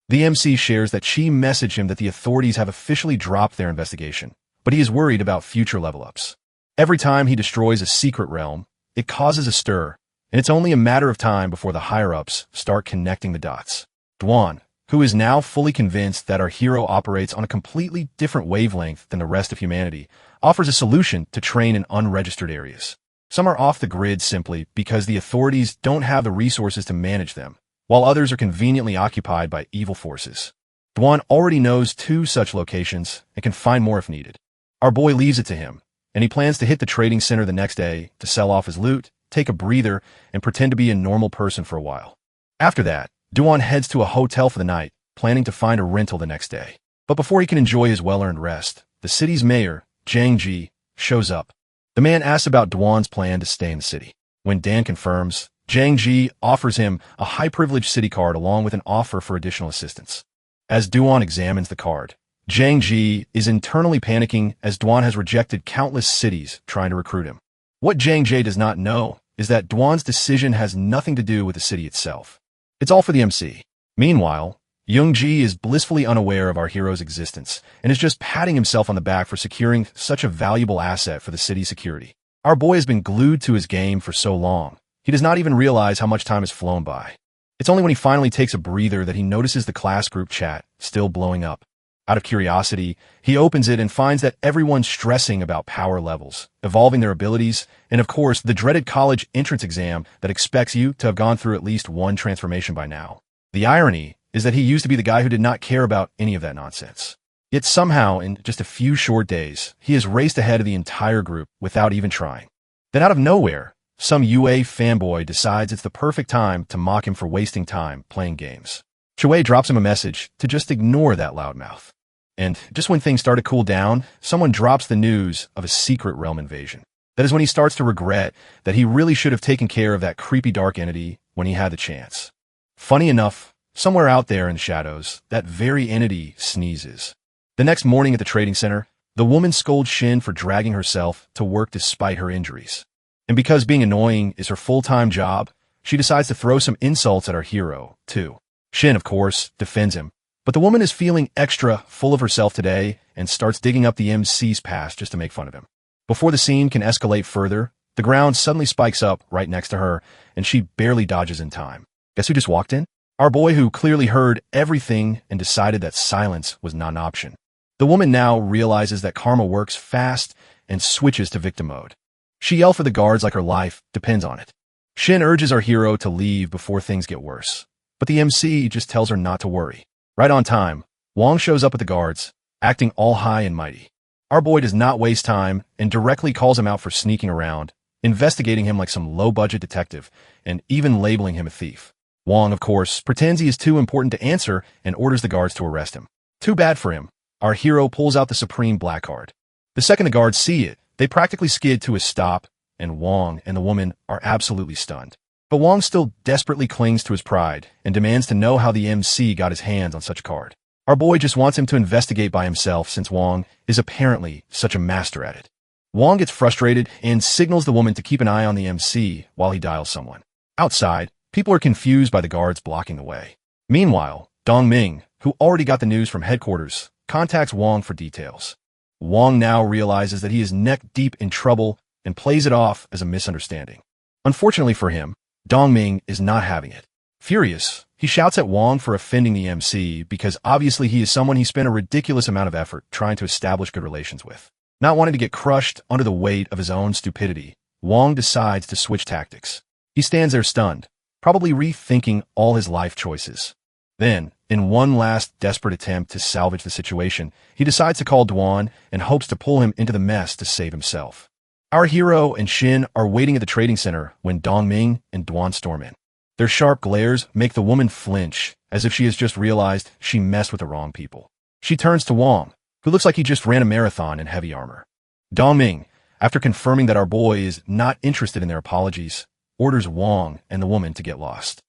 The MC shares that she messaged him that the authorities have officially dropped their investigation, but he is worried about future level-ups. Every time he destroys a secret realm, it causes a stir, and it's only a matter of time before the higher-ups start connecting the dots. Dwan, who is now fully convinced that our hero operates on a completely different wavelength than the rest of humanity, offers a solution to train in unregistered areas. Some are off the grid simply because the authorities don't have the resources to manage them, while others are conveniently occupied by evil forces. Dwan already knows 2 such locations and can find more if needed. Our boy leaves it to him, and he plans to hit the trading center the next day to sell off his loot, take a breather, and pretend to be a normal person for a while. After that, Dwan heads to a hotel for the night, planning to find a rental the next day. But before he can enjoy his well-earned rest, the city's mayor, Jang Ji, shows up. The man asks about Dwan's plan to stay in the city. When Dan confirms, Jang Ji offers him a high-privileged city card along with an offer for additional assistance. As Dwan examines the card, Jang Ji is internally panicking as Dwan has rejected countless cities trying to recruit him. What Jang Ji does not know is that Dwan's decision has nothing to do with the city itself. It's all for the MC. Meanwhile, Young Ji is blissfully unaware of our hero's existence and is just patting himself on the back for securing such a valuable asset for the city's security. Our boy has been glued to his game for so long, he does not even realize how much time has flown by. It's only when he finally takes a breather that he notices the class group chat still blowing up. Out of curiosity, he opens it and finds that everyone's stressing about power levels, evolving their abilities, and of course, the dreaded college entrance exam that expects you to have gone through at least one transformation by now. The irony is that he used to be the guy who did not care about any of that nonsense. Yet somehow, in just a few short days, he has raced ahead of the entire group without even trying. Then out of nowhere, some UA fanboy decides it's the perfect time to mock him for wasting time playing games. Shui drops him a message to just ignore that loudmouth. And just when things start to cool down, someone drops the news of a secret realm invasion. That is when he starts to regret that he really should have taken care of that creepy dark entity when he had the chance. Funny enough, somewhere out there in the shadows, that very entity sneezes. The next morning at the trading center, the woman scolds Shin for dragging herself to work despite her injuries. And because being annoying is her full-time job, she decides to throw some insults at our hero, too. Shin, of course, defends him, but the woman is feeling extra full of herself today and starts digging up the MC's past just to make fun of him. Before the scene can escalate further, the ground suddenly spikes up right next to her, and she barely dodges in time. Guess who just walked in? Our boy, who clearly heard everything and decided that silence was not an option. The woman now realizes that karma works fast and switches to victim mode. She yells for the guards like her life depends on it. Shin urges our hero to leave before things get worse, but the MC just tells her not to worry. Right on time, Wong shows up with the guards, acting all high and mighty. Our boy does not waste time and directly calls him out for sneaking around, investigating him like some low-budget detective, and even labeling him a thief. Wong, of course, pretends he is too important to answer and orders the guards to arrest him. Too bad for him. Our hero pulls out the Supreme Black Card. The second the guards see it, they practically skid to a stop, and Wong and the woman are absolutely stunned. But Wong still desperately clings to his pride and demands to know how the MC got his hands on such a card. Our boy just wants him to investigate by himself since Wong is apparently such a master at it. Wong gets frustrated and signals the woman to keep an eye on the MC while he dials someone. Outside, people are confused by the guards blocking the way. Meanwhile, Dong Ming, who already got the news from headquarters, contacts Wong for details. Wong now realizes that he is neck-deep in trouble and plays it off as a misunderstanding. Unfortunately for him, Dong Ming is not having it. Furious, he shouts at Wong for offending the MC because obviously he is someone he spent a ridiculous amount of effort trying to establish good relations with. Not wanting to get crushed under the weight of his own stupidity, Wong decides to switch tactics. He stands there stunned, probably rethinking all his life choices. Then, in one last desperate attempt to salvage the situation, he decides to call Dwan and hopes to pull him into the mess to save himself. Our hero and Shin are waiting at the trading center when Dong Ming and Dwan storm in. Their sharp glares make the woman flinch, as if she has just realized she messed with the wrong people. She turns to Wong, who looks like he just ran a marathon in heavy armor. Dong Ming, after confirming that our boy is not interested in their apologies, orders Wong and the woman to get lost.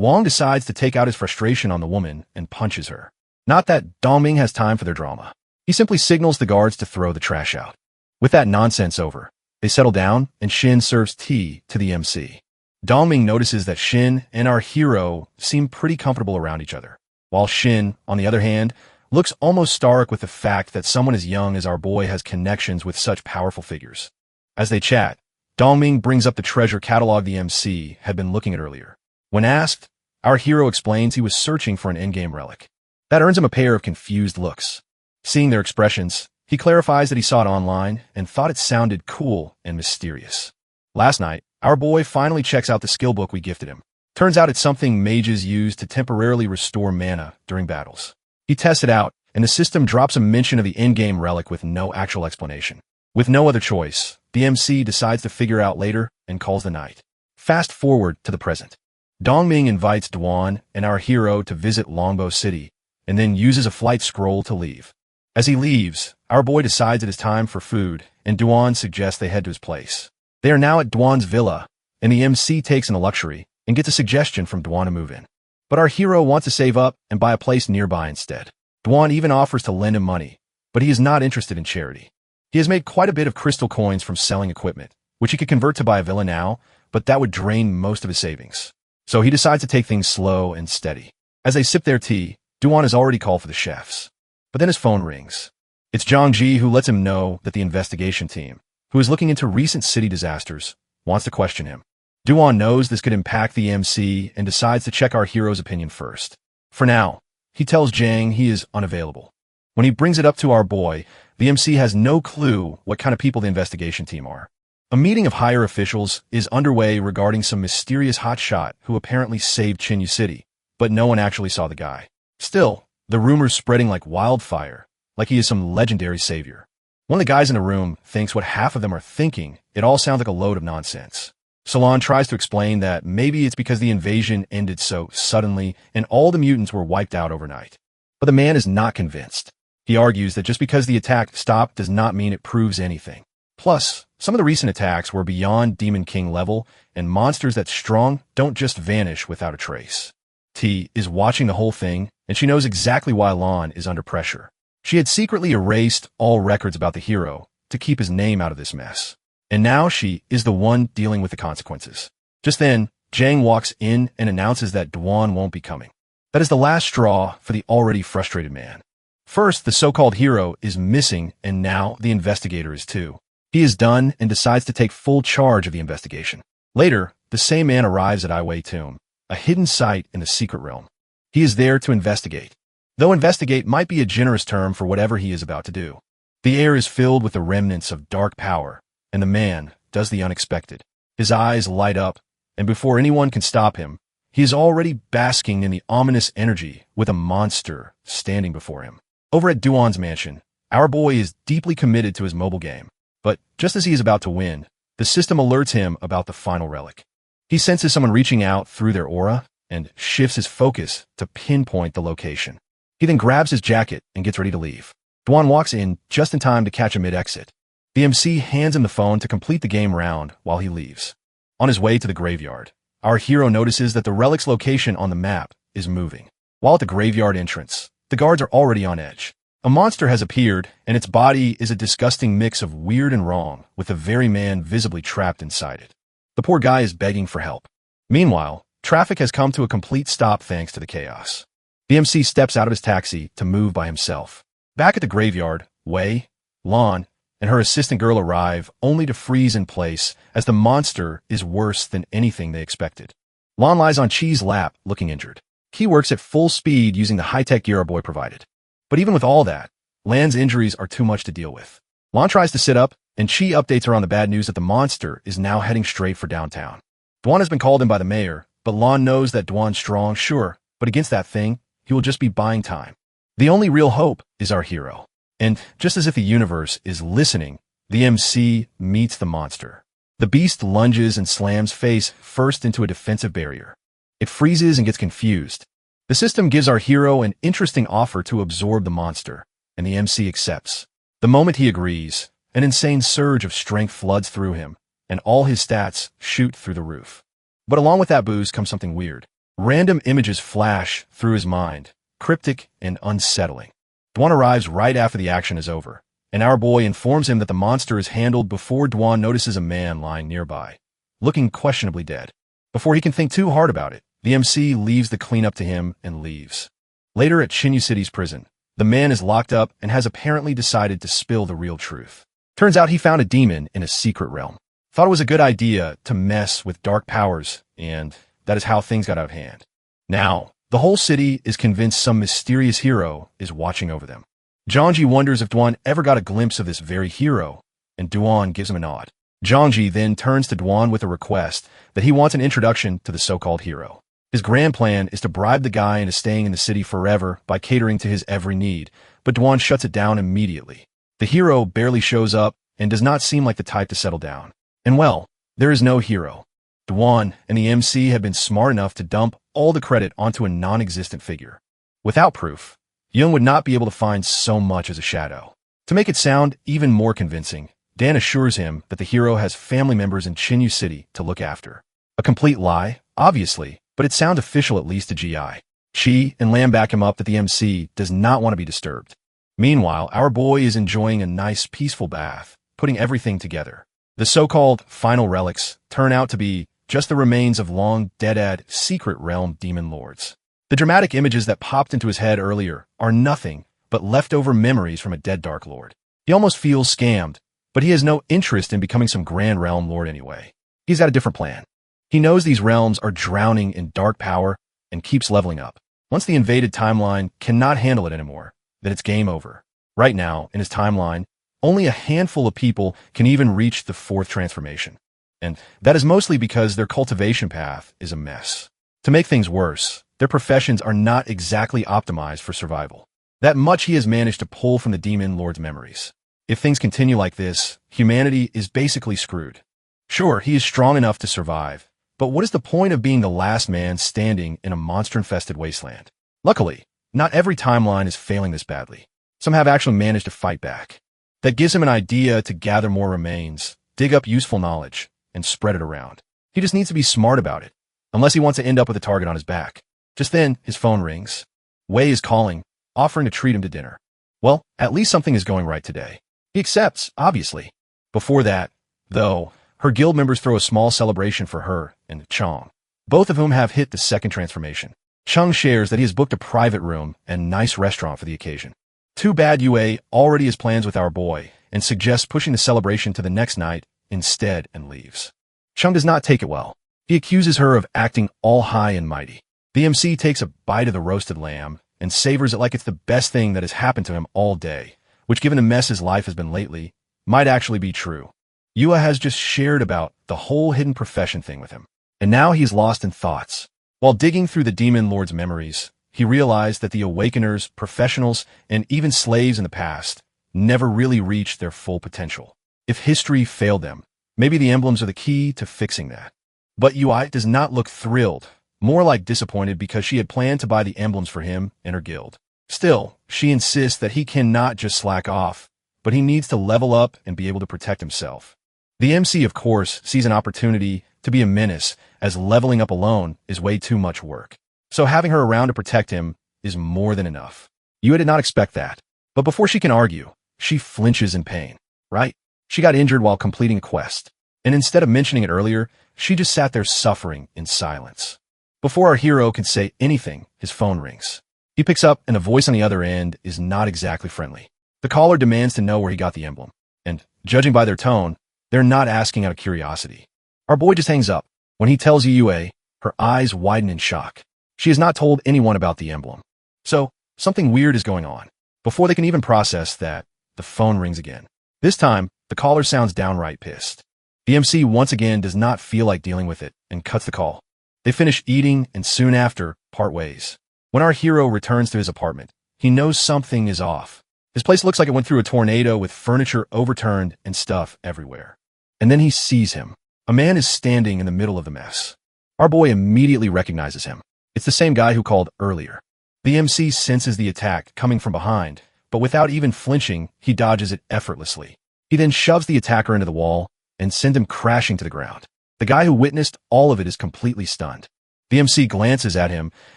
Wong decides to take out his frustration on the woman and punches her. Not that Dongming has time for their drama. He simply signals the guards to throw the trash out. With that nonsense over, they settle down and Shin serves tea to the MC. Dongming notices that Shin and our hero seem pretty comfortable around each other, while Shin, on the other hand, looks almost stark with the fact that someone as young as our boy has connections with such powerful figures. As they chat, Dongming brings up the treasure catalog the MC had been looking at earlier. When asked, our hero explains he was searching for an endgame relic. That earns him a pair of confused looks. Seeing their expressions, he clarifies that he saw it online and thought it sounded cool and mysterious. Last night, our boy finally checks out the skill book we gifted him. Turns out it's something mages use to temporarily restore mana during battles. He tests it out, and the system drops a mention of the endgame relic with no actual explanation. With no other choice, the MC decides to figure out later and calls the night. Fast forward to the present. Dongming invites Duan and our hero to visit Longbow City, and then uses a flight scroll to leave. As he leaves, our boy decides it is time for food, and Duan suggests they head to his place. They are now at Duan's villa, and the MC takes in a luxury and gets a suggestion from Duan to move in. But our hero wants to save up and buy a place nearby instead. Duan even offers to lend him money, but he is not interested in charity. He has made quite a bit of crystal coins from selling equipment, which he could convert to buy a villa now, but that would drain most of his savings. So he decides to take things slow and steady. As they sip their tea, Duan has already called for the chefs. But then his phone rings. It's Zhang Ji who lets him know that the investigation team, who is looking into recent city disasters, wants to question him. Duan knows this could impact the MC and decides to check our hero's opinion first. For now, he tells Zhang he is unavailable. When he brings it up to our boy, the MC has no clue what kind of people the investigation team are. A meeting of higher officials is underway regarding some mysterious hotshot who apparently saved Chinyu City, but no one actually saw the guy. Still, the rumors spreading like wildfire, like he is some legendary savior. One of the guys in the room thinks what half of them are thinking. It all sounds like a load of nonsense. Salon tries to explain that maybe it's because the invasion ended so suddenly and all the mutants were wiped out overnight. But the man is not convinced. He argues that just because the attack stopped does not mean it proves anything. Plus, some of the recent attacks were beyond Demon King level, and monsters that strong don't just vanish without a trace. T is watching the whole thing, and she knows exactly why Lon is under pressure. She had secretly erased all records about the hero to keep his name out of this mess. And now she is the one dealing with the consequences. Just then, Zhang walks in and announces that Duan won't be coming. That is the last straw for the already frustrated man. First, the so-called hero is missing, and now the investigator is too. He is done and decides to take full charge of the investigation. Later, the same man arrives at Iwei Tomb, a hidden site in the secret realm. He is there to investigate. Though investigate might be a generous term for whatever he is about to do. The air is filled with the remnants of dark power, and the man does the unexpected. His eyes light up, and before anyone can stop him, he is already basking in the ominous energy with a monster standing before him. Over at Duan's mansion, our boy is deeply committed to his mobile game. But just as he is about to win, the system alerts him about the final relic. He senses someone reaching out through their aura and shifts his focus to pinpoint the location. He then grabs his jacket and gets ready to leave. Duan walks in just in time to catch a mid-exit. The MC hands him the phone to complete the game round while he leaves. On his way to the graveyard, our hero notices that the relic's location on the map is moving. While at the graveyard entrance, the guards are already on edge. A monster has appeared, and its body is a disgusting mix of weird and wrong, with the very man visibly trapped inside it. The poor guy is begging for help. Meanwhile, traffic has come to a complete stop thanks to the chaos. The MC steps out of his taxi to move by himself. Back at the graveyard, Wei, Lon, and her assistant girl arrive, only to freeze in place as the monster is worse than anything they expected. Lon lies on Chi's lap, looking injured. He works at full speed using the high-tech gear our boy provided. But even with all that, Lan's injuries are too much to deal with. Lon tries to sit up, and Chi updates her on the bad news that the monster is now heading straight for downtown. Duan has been called in by the mayor, but Lon knows that Duan's strong, sure, but against that thing, he will just be buying time. The only real hope is our hero. And just as if the universe is listening, the MC meets the monster. The beast lunges and slams face first into a defensive barrier. It freezes and gets confused. The system gives our hero an interesting offer to absorb the monster, and the MC accepts. The moment he agrees, an insane surge of strength floods through him, and all his stats shoot through the roof. But along with that boost comes something weird. Random images flash through his mind, cryptic and unsettling. Dwan arrives right after the action is over, and our boy informs him that the monster is handled before Dwan notices a man lying nearby, looking questionably dead. Before he can think too hard about it, the MC leaves the cleanup to him and leaves. Later at Shinyu City's prison, the man is locked up and has apparently decided to spill the real truth. Turns out he found a demon in a secret realm. Thought it was a good idea to mess with dark powers, and that is how things got out of hand. Now, the whole city is convinced some mysterious hero is watching over them. Zhangji wonders if Dwan ever got a glimpse of this very hero, and Dwan gives him a nod. Zhangji then turns to Dwan with a request that he wants an introduction to the so-called hero. His grand plan is to bribe the guy into staying in the city forever by catering to his every need, but Dwan shuts it down immediately. The hero barely shows up and does not seem like the type to settle down. And well, there is no hero. Dwan and the MC have been smart enough to dump all the credit onto a non-existent figure. Without proof, Young would not be able to find so much as a shadow. To make it sound even more convincing, Dan assures him that the hero has family members in Shinyu City to look after. A complete lie, obviously, but it sounds official at least to GI. Chi and Lam back him up that the MC does not want to be disturbed. Meanwhile, our boy is enjoying a nice peaceful bath, putting everything together. The so-called final relics turn out to be just the remains of long-dead secret realm demon lords. The dramatic images that popped into his head earlier are nothing but leftover memories from a dead Dark Lord. He almost feels scammed, but he has no interest in becoming some grand realm lord anyway. He's got a different plan. He knows these realms are drowning in dark power and keeps leveling up. Once the invaded timeline cannot handle it anymore, then it's game over. Right now, in his timeline, only a handful of people can even reach the fourth transformation. And that is mostly because their cultivation path is a mess. To make things worse, their professions are not exactly optimized for survival. That much he has managed to pull from the Demon Lord's memories. If things continue like this, humanity is basically screwed. Sure, he is strong enough to survive, but what is the point of being the last man standing in a monster-infested wasteland? Luckily, not every timeline is failing this badly. Some have actually managed to fight back. That gives him an idea to gather more remains, dig up useful knowledge, and spread it around. He just needs to be smart about it, unless he wants to end up with a target on his back. Just then, his phone rings. Wei is calling, offering to treat him to dinner. Well, at least something is going right today. He accepts, obviously. Before that, though, her guild members throw a small celebration for her and Chong, both of whom have hit the second transformation. Chung shares that he has booked a private room and nice restaurant for the occasion. Too bad Yue already has plans with our boy and suggests pushing the celebration to the next night instead and leaves. Chung does not take it well. He accuses her of acting all high and mighty. The MC takes a bite of the roasted lamb and savors it like it's the best thing that has happened to him all day, which given the mess his life has been lately, might actually be true. Yue has just shared about the whole hidden profession thing with him, and now he is lost in thoughts. While digging through the Demon Lord's memories, he realized that the Awakeners, professionals, and even slaves in the past never really reached their full potential. If history failed them, maybe the emblems are the key to fixing that. But Yue does not look thrilled, more like disappointed because she had planned to buy the emblems for him and her guild. Still, she insists that he cannot just slack off, but he needs to level up and be able to protect himself. The MC, of course, sees an opportunity to be a menace, as leveling up alone is way too much work. So having her around to protect him is more than enough. Yue did not expect that. But before she can argue, she flinches in pain. Right? She got injured while completing a quest. And instead of mentioning it earlier, she just sat there suffering in silence. Before our hero can say anything, his phone rings. He picks up and a voice on the other end is not exactly friendly. The caller demands to know where he got the emblem. And, judging by their tone, they're not asking out of curiosity. Our boy just hangs up. When he tells Yue, her eyes widen in shock. She has not told anyone about the emblem. So, something weird is going on. Before they can even process that, the phone rings again. This time, the caller sounds downright pissed. The MC once again does not feel like dealing with it and cuts the call. They finish eating and soon after, part ways. When our hero returns to his apartment, he knows something is off. His place looks like it went through a tornado with furniture overturned and stuff everywhere. And then he sees him. A man is standing in the middle of the mess. Our boy immediately recognizes him. It's the same guy who called earlier. The MC senses the attack coming from behind, but without even flinching, he dodges it effortlessly. He then shoves the attacker into the wall and sends him crashing to the ground. The guy who witnessed all of it is completely stunned. The MC glances at him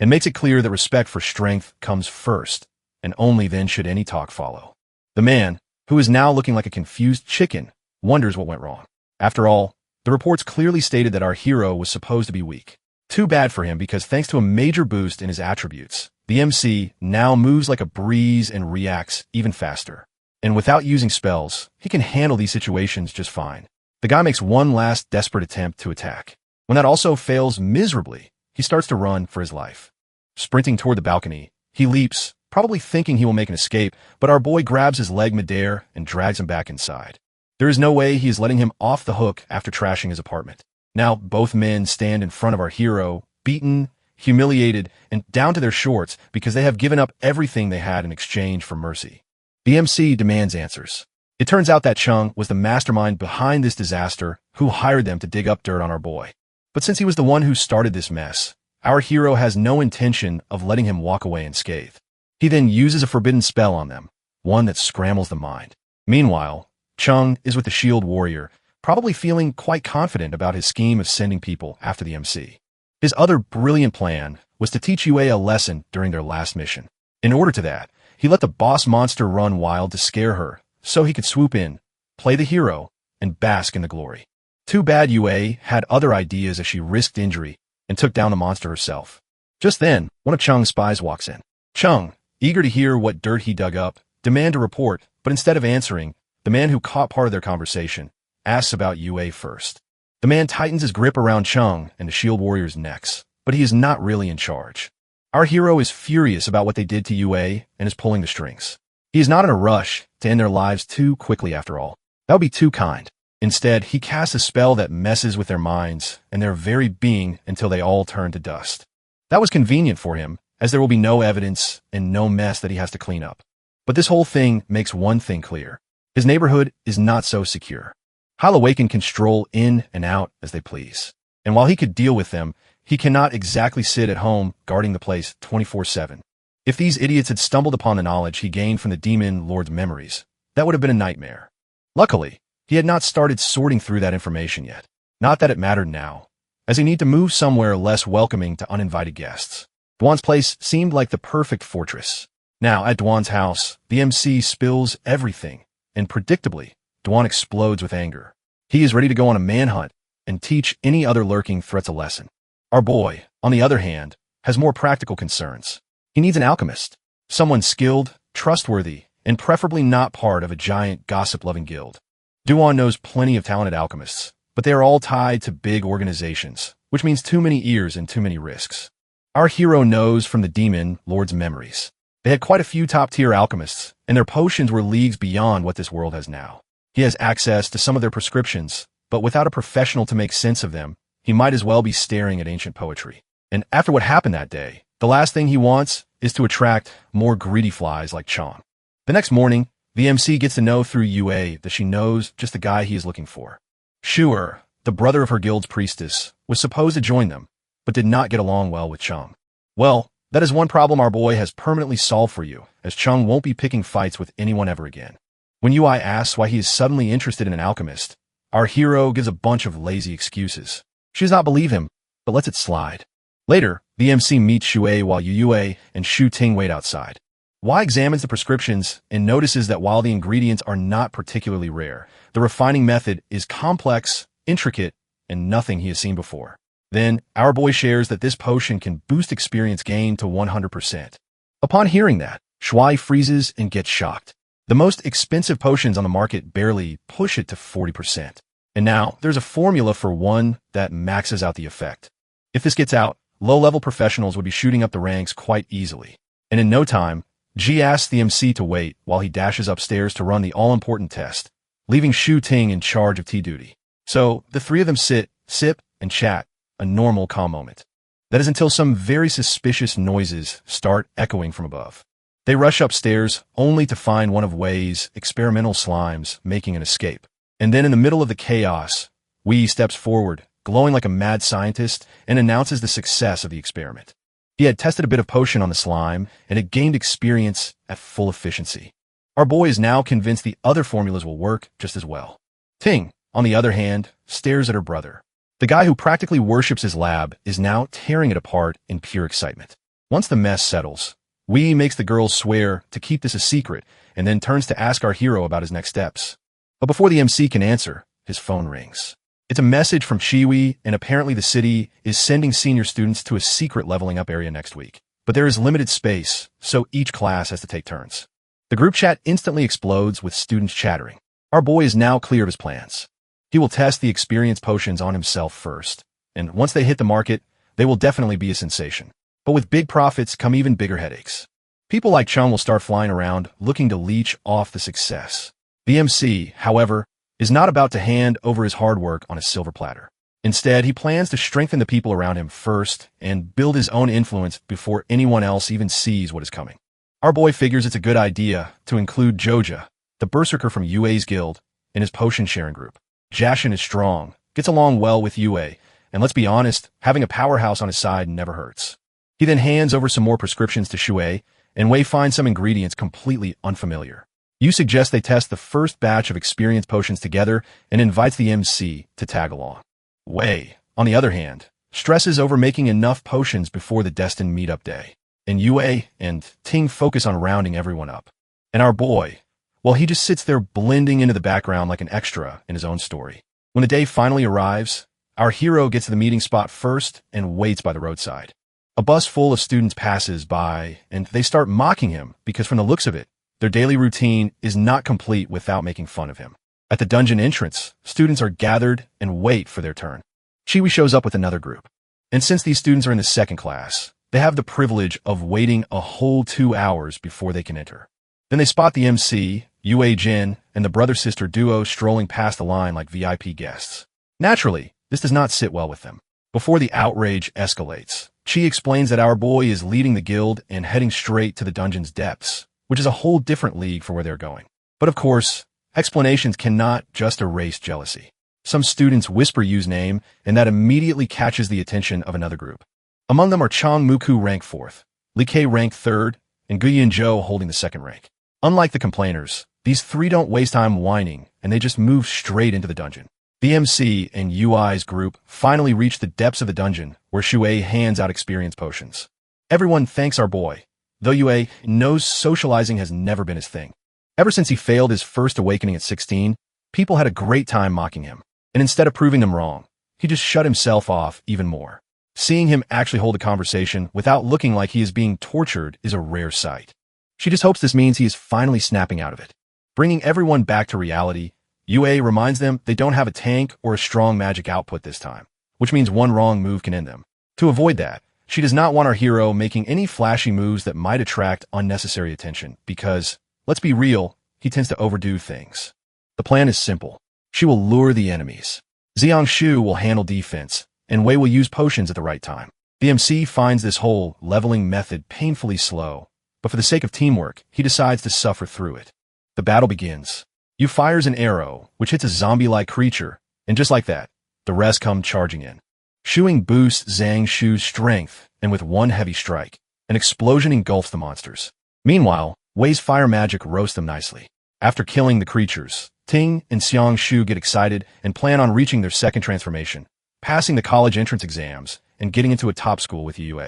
and makes it clear that respect for strength comes first, and only then should any talk follow. The man, who is now looking like a confused chicken, wonders what went wrong. After all, the reports clearly stated that our hero was supposed to be weak. Too bad for him, because thanks to a major boost in his attributes, the MC now moves like a breeze and reacts even faster. And without using spells, he can handle these situations just fine. The guy makes one last desperate attempt to attack. When that also fails miserably, he starts to run for his life. Sprinting toward the balcony, he leaps, probably thinking he will make an escape, but our boy grabs his leg midair and drags him back inside. There is no way he is letting him off the hook after trashing his apartment. Now both men stand in front of our hero, beaten, humiliated, and down to their shorts because they have given up everything they had in exchange for mercy. The MC demands answers. It turns out that Chung was the mastermind behind this disaster who hired them to dig up dirt on our boy. But since he was the one who started this mess, our hero has no intention of letting him walk away unscathed. He then uses a forbidden spell on them, one that scrambles the mind. Meanwhile, Chung is with the shield warrior, probably feeling quite confident about his scheme of sending people after the MC. His other brilliant plan was to teach Yue a lesson during their last mission. In order to that, he let the boss monster run wild to scare her, so he could swoop in, play the hero, and bask in the glory. Too bad Yue had other ideas as she risked injury and took down the monster herself. Just then, one of Chung's spies walks in. Chung, eager to hear what dirt he dug up, demands a report, but instead of answering, the man who caught part of their conversation asks about Yue first. The man tightens his grip around Chung and the shield warrior's necks, but he is not really in charge. Our hero is furious about what they did to Yue and is pulling the strings. He is not in a rush to end their lives too quickly after all. That would be too kind. Instead, he casts a spell that messes with their minds and their very being until they all turn to dust. That was convenient for him, as there will be no evidence and no mess that he has to clean up. But this whole thing makes one thing clear. His neighborhood is not so secure. Halloween can stroll in and out as they please. And while he could deal with them, he cannot exactly sit at home guarding the place 24/7. If these idiots had stumbled upon the knowledge he gained from the demon lord's memories, that would have been a nightmare. Luckily, he had not started sorting through that information yet. Not that it mattered now, as he needed to move somewhere less welcoming to uninvited guests. Duan's place seemed like the perfect fortress. Now, at Duan's house, the MC spills everything, and predictably, Duan explodes with anger. He is ready to go on a manhunt and teach any other lurking threats a lesson. Our boy, on the other hand, has more practical concerns. He needs an alchemist, someone skilled, trustworthy, and preferably not part of a giant gossip-loving guild. Duan knows plenty of talented alchemists, but they are all tied to big organizations, which means too many ears and too many risks. Our hero knows from the demon lord's memories. They had quite a few top-tier alchemists, and their potions were leagues beyond what this world has now. He has access to some of their prescriptions, but without a professional to make sense of them, he might as well be staring at ancient poetry. And after what happened that day, the last thing he wants is to attract more greedy flies like Chong. The next morning, the MC gets to know through Yue that she knows just the guy he is looking for. Shuer, the brother of her guild's priestess, was supposed to join them, but did not get along well with Chong. Well, that is one problem our boy has permanently solved for you, as Chung won't be picking fights with anyone ever again. When Yui asks why he is suddenly interested in an alchemist, our hero gives a bunch of lazy excuses. She does not believe him, but lets it slide. Later, the MC meets Shuei while Yue and Shu Ting wait outside. Wai examines the prescriptions and notices that while the ingredients are not particularly rare, the refining method is complex, intricate, and nothing he has seen before. Then, our boy shares that this potion can boost experience gain to 100%. Upon hearing that, Shuai freezes and gets shocked. The most expensive potions on the market barely push it to 40%. And now, there's a formula for one that maxes out the effect. If this gets out, low-level professionals would be shooting up the ranks quite easily. And in no time, Ji asks the MC to wait while he dashes upstairs to run the all-important test, leaving Shu Ting in charge of tea duty. So, the three of them sit, sip, and chat, a normal calm moment. That is until some very suspicious noises start echoing from above. They rush upstairs, only to find one of Wei's experimental slimes making an escape. And then in the middle of the chaos, Wei steps forward, glowing like a mad scientist, and announces the success of the experiment. He had tested a bit of potion on the slime, and it gained experience at full efficiency. Our boy is now convinced the other formulas will work just as well. Ting, on the other hand, stares at her brother. The guy who practically worships his lab is now tearing it apart in pure excitement. Once the mess settles, Wee makes the girls swear to keep this a secret and then turns to ask our hero about his next steps. But before the MC can answer, his phone rings. It's a message from Shiwi, and apparently the city is sending senior students to a secret leveling up area next week. But there is limited space, so each class has to take turns. The group chat instantly explodes with students chattering. Our boy is now clear of his plans. He will test the experience potions on himself first, and once they hit the market, they will definitely be a sensation. But with big profits come even bigger headaches. People like Chung will start flying around looking to leech off the success. The MC, however, is not about to hand over his hard work on a silver platter. Instead, he plans to strengthen the people around him first and build his own influence before anyone else even sees what is coming. Our boy figures it's a good idea to include Joja, the berserker from Yue's guild, in his potion-sharing group. Jashin is strong, gets along well with Yue, and let's be honest, having a powerhouse on his side never hurts. He then hands over some more prescriptions to Shui, and Wei finds some ingredients completely unfamiliar. Yu suggests they test the first batch of experience potions together and invites the MC to tag along. Wei, on the other hand, stresses over making enough potions before the destined meetup day, and Yue and Ting focus on rounding everyone up. And our boy, well, he just sits there blending into the background like an extra in his own story. When the day finally arrives, our hero gets to the meeting spot first and waits by the roadside. A bus full of students passes by, and they start mocking him because from the looks of it, their daily routine is not complete without making fun of him. At the dungeon entrance, students are gathered and wait for their turn. Chiwi shows up with another group. And since these students are in the second class, they have the privilege of waiting a whole 2 hours before they can enter. Then they spot the MC, Yue Jin, and the brother-sister duo strolling past the line like VIP guests. Naturally, this does not sit well with them. Before the outrage escalates, Chi explains that our boy is leading the guild and heading straight to the dungeon's depths, which is a whole different league for where they're going. But of course, explanations cannot just erase jealousy. Some students whisper Yu's name, and that immediately catches the attention of another group. Among them are Chang Muku rank 4th, Li Kei rank 3rd, and Guyin Zhou holding the 2nd rank. Unlike the complainers, these three don't waste time whining, and they just move straight into the dungeon. The MC and UI's group finally reach the depths of the dungeon, where Shui hands out experience potions. Everyone thanks our boy, though Yue knows socializing has never been his thing. Ever since he failed his first awakening at 16, people had a great time mocking him, and instead of proving them wrong, he just shut himself off even more. Seeing him actually hold a conversation without looking like he is being tortured is a rare sight. She just hopes this means he is finally snapping out of it. Bringing everyone back to reality, Yue reminds them they don't have a tank or a strong magic output this time, which means one wrong move can end them. To avoid that, she does not want our hero making any flashy moves that might attract unnecessary attention because, let's be real, he tends to overdo things. The plan is simple. She will lure the enemies. Xiangshu will handle defense, and Wei will use potions at the right time. The MC finds this whole leveling method painfully slow, but for the sake of teamwork, he decides to suffer through it. The battle begins. Yu fires an arrow, which hits a zombie-like creature, and just like that, the rest come charging in. Shuing boosts Zhang Shu's strength, and with one heavy strike, an explosion engulfs the monsters. Meanwhile, Wei's fire magic roasts them nicely. After killing the creatures, Ting and Xiang Shu get excited and plan on reaching their second transformation, passing the college entrance exams, and getting into a top school with Yue.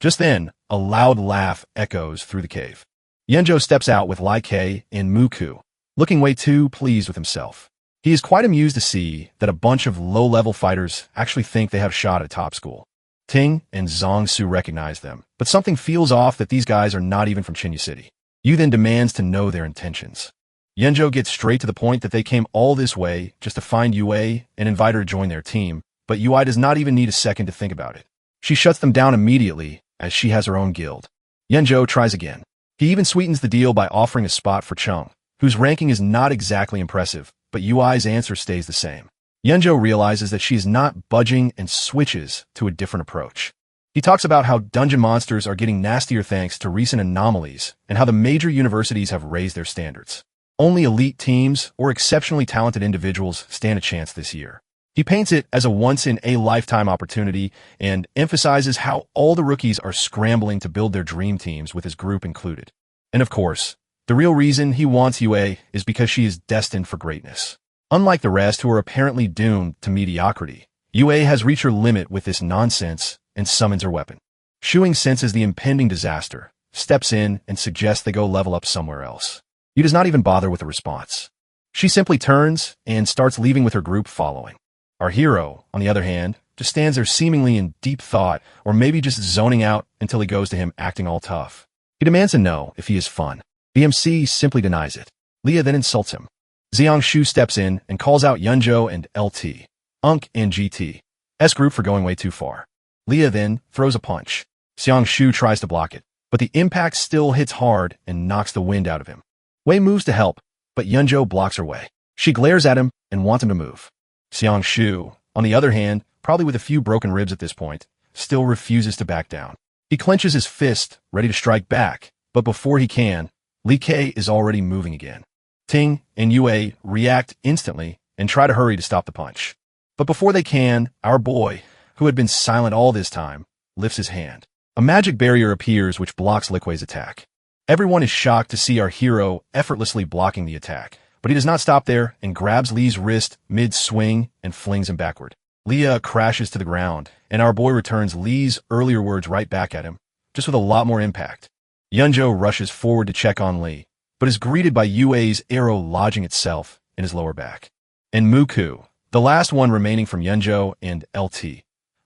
Just then, a loud laugh echoes through the cave. Yenjo steps out with Lai Kei and Muku, looking way too pleased with himself. He is quite amused to see that a bunch of low-level fighters actually think they have a shot at top school. Ting and Zhang Su recognize them, but something feels off that these guys are not even from Chinyu City. Yu then demands to know their intentions. Yenjo gets straight to the point that they came all this way just to find Yue and invite her to join their team, but Yui does not even need a second to think about it. She shuts them down immediately, as she has her own guild. Yenjo tries again. He even sweetens the deal by offering a spot for Chung, whose ranking is not exactly impressive, but Yui's answer stays the same. Yenjo realizes that she is not budging and switches to a different approach. He talks about how dungeon monsters are getting nastier thanks to recent anomalies and how the major universities have raised their standards. Only elite teams or exceptionally talented individuals stand a chance this year. He paints it as a once-in-a-lifetime opportunity and emphasizes how all the rookies are scrambling to build their dream teams with his group included. And of course, the real reason he wants Yue is because she is destined for greatness. Unlike the rest who are apparently doomed to mediocrity, Yue has reached her limit with this nonsense and summons her weapon. Shuing senses the impending disaster, steps in and suggests they go level up somewhere else. Yu does not even bother with a response. She simply turns and starts leaving with her group following. Our hero, on the other hand, just stands there seemingly in deep thought or maybe just zoning out until he goes to him acting all tough. He demands to know if he is fun. BMC simply denies it. Leah then insults him. Xiangshu steps in and calls out Yunjo and LT, Unk and GT, S group for going way too far. Leah then throws a punch. Xiangshu tries to block it, but the impact still hits hard and knocks the wind out of him. Wei moves to help, but Yunjo blocks her way. She glares at him and wants him to move. Xiangshu, on the other hand, probably with a few broken ribs at this point, still refuses to back down. He clenches his fist, ready to strike back, but before he can, Li Kei is already moving again. Ting and Yue react instantly and try to hurry to stop the punch. But before they can, our boy, who had been silent all this time, lifts his hand. A magic barrier appears which blocks Li Kuei's attack. Everyone is shocked to see our hero effortlessly blocking the attack, but he does not stop there and grabs Li's wrist mid-swing and flings him backward. Leah crashes to the ground, and our boy returns Li's earlier words right back at him, just with a lot more impact. Yunjo rushes forward to check on Li, but is greeted by Yue's arrow lodging itself in his lower back. And Muku, the last one remaining from Yunjo and LT,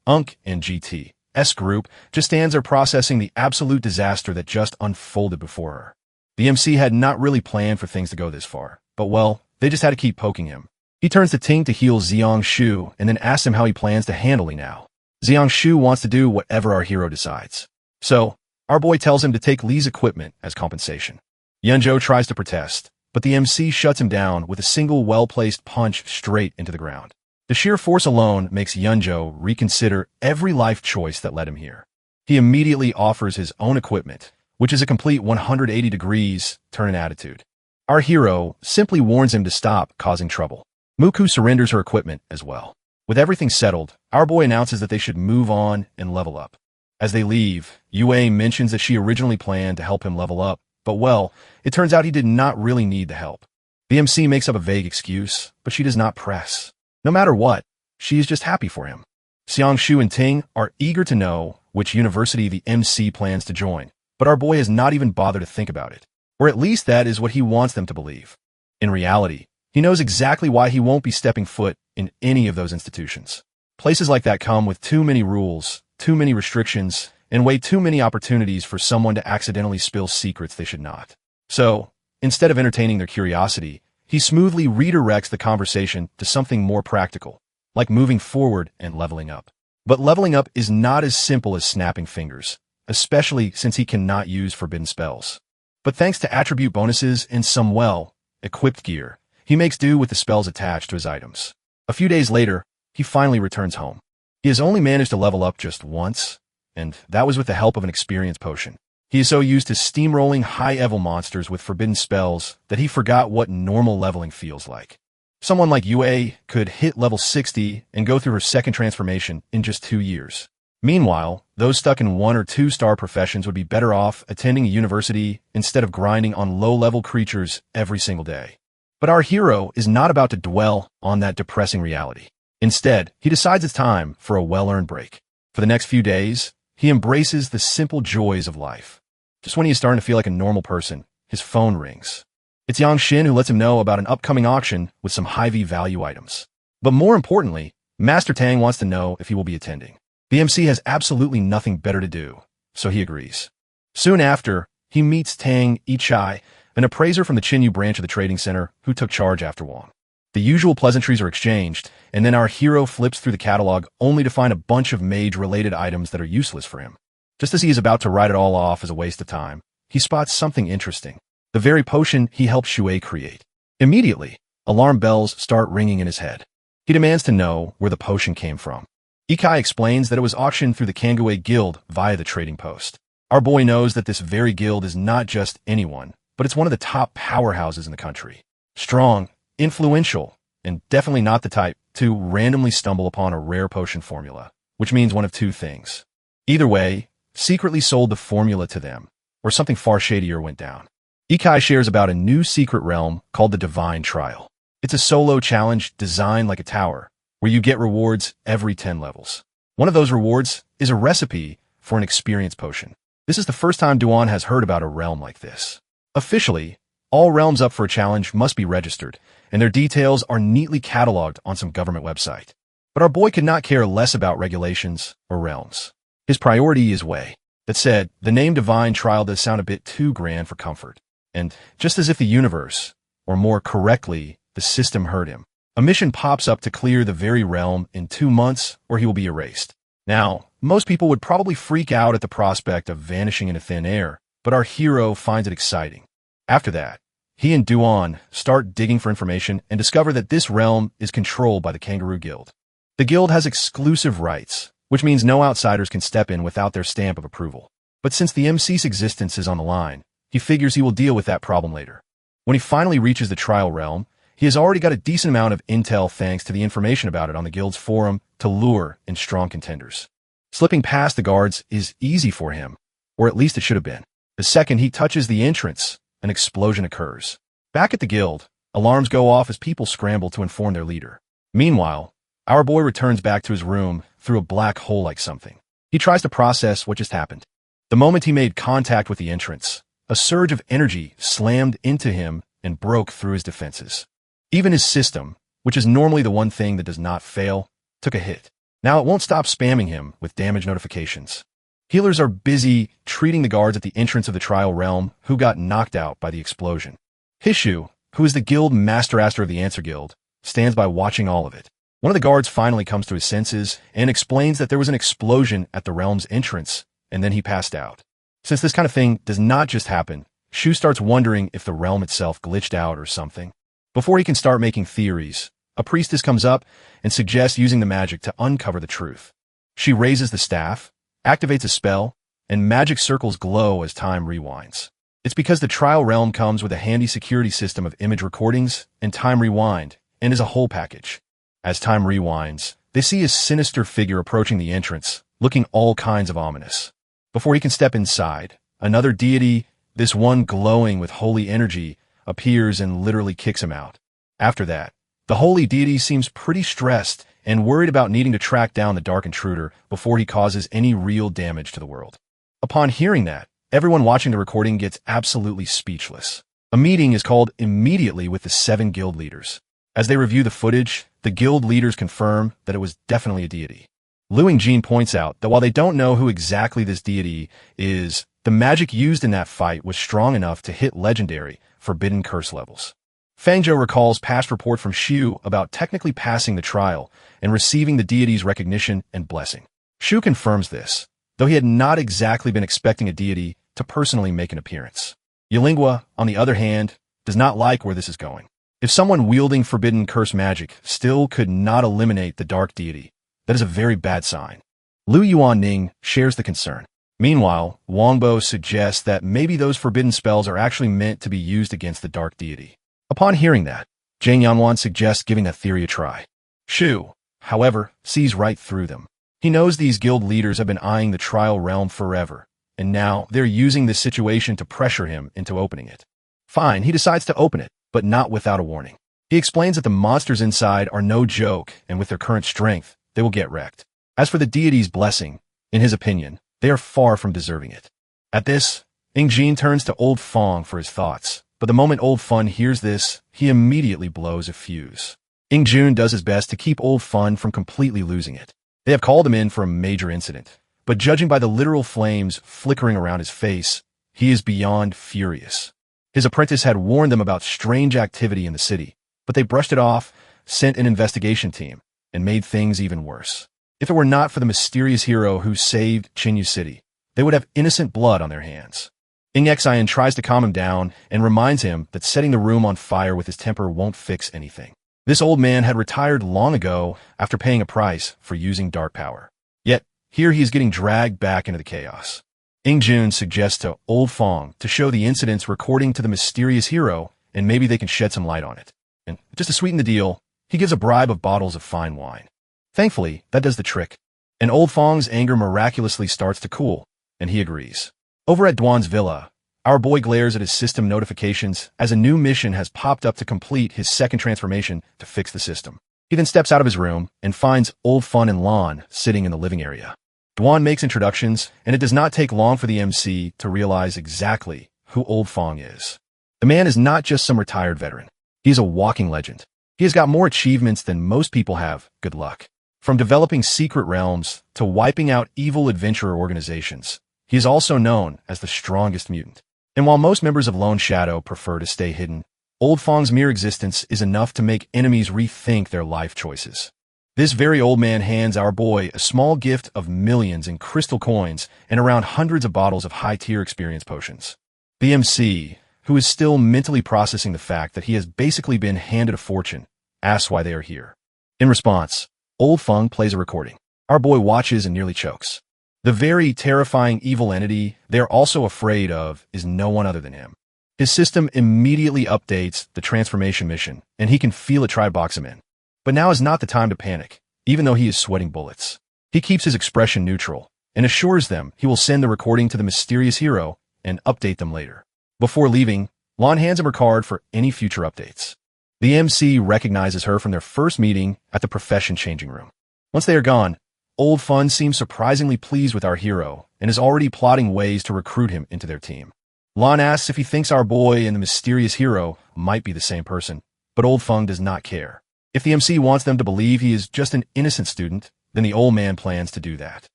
Unk and GT, S group, just stands there processing the absolute disaster that just unfolded before her. The MC had not really planned for things to go this far, but well, they just had to keep poking him. He turns to Ting to heal Xiangshu and then asks him how he plans to handle Li now. Xiangshu wants to do whatever our hero decides. So, our boy tells him to take Li's equipment as compensation. Yunjo tries to protest, but the MC shuts him down with a single well-placed punch straight into the ground. The sheer force alone makes Yunjo reconsider every life choice that led him here. He immediately offers his own equipment, which is a complete 180 degrees turn in attitude. Our hero simply warns him to stop causing trouble. Muku surrenders her equipment as well. With everything settled, our boy announces that they should move on and level up. As they leave, Yue mentions that she originally planned to help him level up, but well, it turns out he did not really need the help. The MC makes up a vague excuse, but she does not press. No matter what, she is just happy for him. Xiangshu and Ting are eager to know which university the MC plans to join, but our boy has not even bothered to think about it. Or at least that is what he wants them to believe. In reality, he knows exactly why he won't be stepping foot in any of those institutions. Places like that come with too many rules, too many restrictions, and way too many opportunities for someone to accidentally spill secrets they should not. So, instead of entertaining their curiosity, he smoothly redirects the conversation to something more practical, like moving forward and leveling up. But leveling up is not as simple as snapping fingers, especially since he cannot use forbidden spells. But thanks to attribute bonuses and some well-equipped gear, he makes do with the spells attached to his items. A few days later, he finally returns home. He has only managed to level up just once, and that was with the help of an experience potion. He is so used to steamrolling high-level monsters with forbidden spells that he forgot what normal leveling feels like. Someone like Yue could hit level 60 and go through her second transformation in just 2 years. Meanwhile, those stuck in 1- or 2-star professions would be better off attending a university instead of grinding on low-level creatures every single day. But our hero is not about to dwell on that depressing reality. Instead, he decides it's time for a well-earned break. For the next few days, he embraces the simple joys of life. Just when he is starting to feel like a normal person, his phone rings. It's Yang Xin who lets him know about an upcoming auction with some high-V value items. But more importantly, Master Tang wants to know if he will be attending. The MC has absolutely nothing better to do, so he agrees. Soon after, he meets Tang Yichai, an appraiser from the Qinyu branch of the trading center who took charge after Wang. The usual pleasantries are exchanged, and then our hero flips through the catalog only to find a bunch of mage-related items that are useless for him. Just as he is about to write it all off as a waste of time, he spots something interesting. The very potion he helped Shuei create. Immediately, alarm bells start ringing in his head. He demands to know where the potion came from. Ikai explains that it was auctioned through the Kangwei Guild via the trading post. Our boy knows that this very guild is not just anyone, but it's one of the top powerhouses in the country. Strong, influential, and definitely not the type to randomly stumble upon a rare potion formula, which means one of two things. Either way, secretly sold the formula to them, or something far shadier went down. Ikai shares about a new secret realm called the Divine Trial. It's a solo challenge designed like a tower, where you get rewards every 10 levels. One of those rewards is a recipe for an experience potion. This is the first time Duan has heard about a realm like this. Officially, all realms up for a challenge must be registered, and their details are neatly cataloged on some government website. But our boy could not care less about regulations or realms. His priority is Wei. That said, the name Divine Trial does sound a bit too grand for comfort. And just as if the universe, or more correctly, the system heard him, a mission pops up to clear the very realm in 2 months or he will be erased. Now, most people would probably freak out at the prospect of vanishing into thin air, but our hero finds it exciting. After that, he and Duan start digging for information and discover that this realm is controlled by the Kangaroo Guild. The guild has exclusive rights, which means no outsiders can step in without their stamp of approval. But since the MC's existence is on the line, he figures he will deal with that problem later. When he finally reaches the trial realm, he has already got a decent amount of intel thanks to the information about it on the guild's forum to lure in strong contenders. Slipping past the guards is easy for him, or at least it should have been. The second he touches the entrance, an explosion occurs. Back at the guild, alarms go off as people scramble to inform their leader. Meanwhile, our boy returns back to his room through a black hole like something. He tries to process what just happened. The moment he made contact with the entrance, a surge of energy slammed into him and broke through his defenses. Even his system, which is normally the one thing that does not fail, took a hit. Now it won't stop spamming him with damage notifications. Healers are busy treating the guards at the entrance of the trial realm who got knocked out by the explosion. Hishu, who is the guild master of the Answer Guild, stands by watching all of it. One of the guards finally comes to his senses and explains that there was an explosion at the realm's entrance, and then he passed out. Since this kind of thing does not just happen, Shu starts wondering if the realm itself glitched out or something. Before he can start making theories, a priestess comes up and suggests using the magic to uncover the truth. She raises the staff, activates a spell, and magic circles glow as time rewinds. It's because the trial realm comes with a handy security system of image recordings and time rewind, and is a whole package. As time rewinds, they see a sinister figure approaching the entrance, looking all kinds of ominous. Before he can step inside, another deity, this one glowing with holy energy, appears and literally kicks him out. After that, the holy deity seems pretty stressed and worried about needing to track down the dark intruder before he causes any real damage to the world. Upon hearing that, everyone watching the recording gets absolutely speechless. A meeting is called immediately with the 7 guild leaders. As they review the footage, the guild leaders confirm that it was definitely a deity. Luing Jin points out that while they don't know who exactly this deity is, the magic used in that fight was strong enough to hit legendary, forbidden curse levels. Fangzhou recalls past report from Shu about technically passing the trial and receiving the deity's recognition and blessing. Shu confirms this, though he had not exactly been expecting a deity to personally make an appearance. Yilingua, on the other hand, does not like where this is going. If someone wielding forbidden curse magic still could not eliminate the dark deity, that is a very bad sign. Lu Yuanning shares the concern. Meanwhile, Wangbo suggests that maybe those forbidden spells are actually meant to be used against the dark deity. Upon hearing that, Zhang Yanwan suggests giving that theory a try. Shu, however, sees right through them. He knows these guild leaders have been eyeing the trial realm forever, and now they're using this situation to pressure him into opening it. Fine, he decides to open it, but not without a warning. He explains that the monsters inside are no joke, and with their current strength, they will get wrecked. As for the deity's blessing, in his opinion, they are far from deserving it. At this, Ingjin turns to Old Fong for his thoughts, but the moment Old Fun hears this, he immediately blows a fuse. Ingjun does his best to keep Old Fun from completely losing it. They have called him in for a major incident, but judging by the literal flames flickering around his face, he is beyond furious. His apprentice had warned them about strange activity in the city, but they brushed it off, sent an investigation team, and made things even worse. If it were not for the mysterious hero who saved Chinyu City, they would have innocent blood on their hands. Ing Xian tries to calm him down and reminds him that setting the room on fire with his temper won't fix anything. This old man had retired long ago after paying a price for using dark power. Yet, here he is getting dragged back into the chaos. Ing Jun suggests to Old Fong to show the incidents recording to the mysterious hero, and maybe they can shed some light on it. And just to sweeten the deal, he gives a bribe of bottles of fine wine. Thankfully, that does the trick, and Old Fong's anger miraculously starts to cool, and he agrees. Over at Duan's villa, our boy glares at his system notifications as a new mission has popped up to complete his second transformation to fix the system. He then steps out of his room and finds Old Fun and Lon sitting in the living area. Dwan makes introductions, and it does not take long for the MC to realize exactly who Old Fong is. The man is not just some retired veteran. He is a walking legend. He has got more achievements than most people have, good luck. From developing secret realms to wiping out evil adventurer organizations, he is also known as the strongest mutant. And while most members of Lone Shadow prefer to stay hidden, Old Fong's mere existence is enough to make enemies rethink their life choices. This very old man hands our boy a small gift of millions in crystal coins and around hundreds of bottles of high-tier experience potions. The MC, who is still mentally processing the fact that he has basically been handed a fortune, asks why they are here. In response, Old Fong plays a recording. Our boy watches and nearly chokes. The very terrifying evil entity they are also afraid of is no one other than him. His system immediately updates the transformation mission, and he can feel it try to box him in. But now is not the time to panic, even though he is sweating bullets. He keeps his expression neutral and assures them he will send the recording to the mysterious hero and update them later. Before leaving, Lon hands him her card for any future updates. The MC recognizes her from their first meeting at the profession changing room. Once they are gone, Old Fun seems surprisingly pleased with our hero and is already plotting ways to recruit him into their team. Lon asks if he thinks our boy and the mysterious hero might be the same person, but Old Fung does not care. If the MC wants them to believe he is just an innocent student, then the old man plans to do that.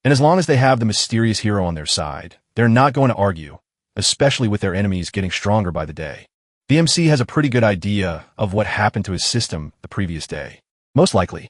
And as long as they have the mysterious hero on their side, they're not going to argue, especially with their enemies getting stronger by the day. The MC has a pretty good idea of what happened to his system the previous day. Most likely,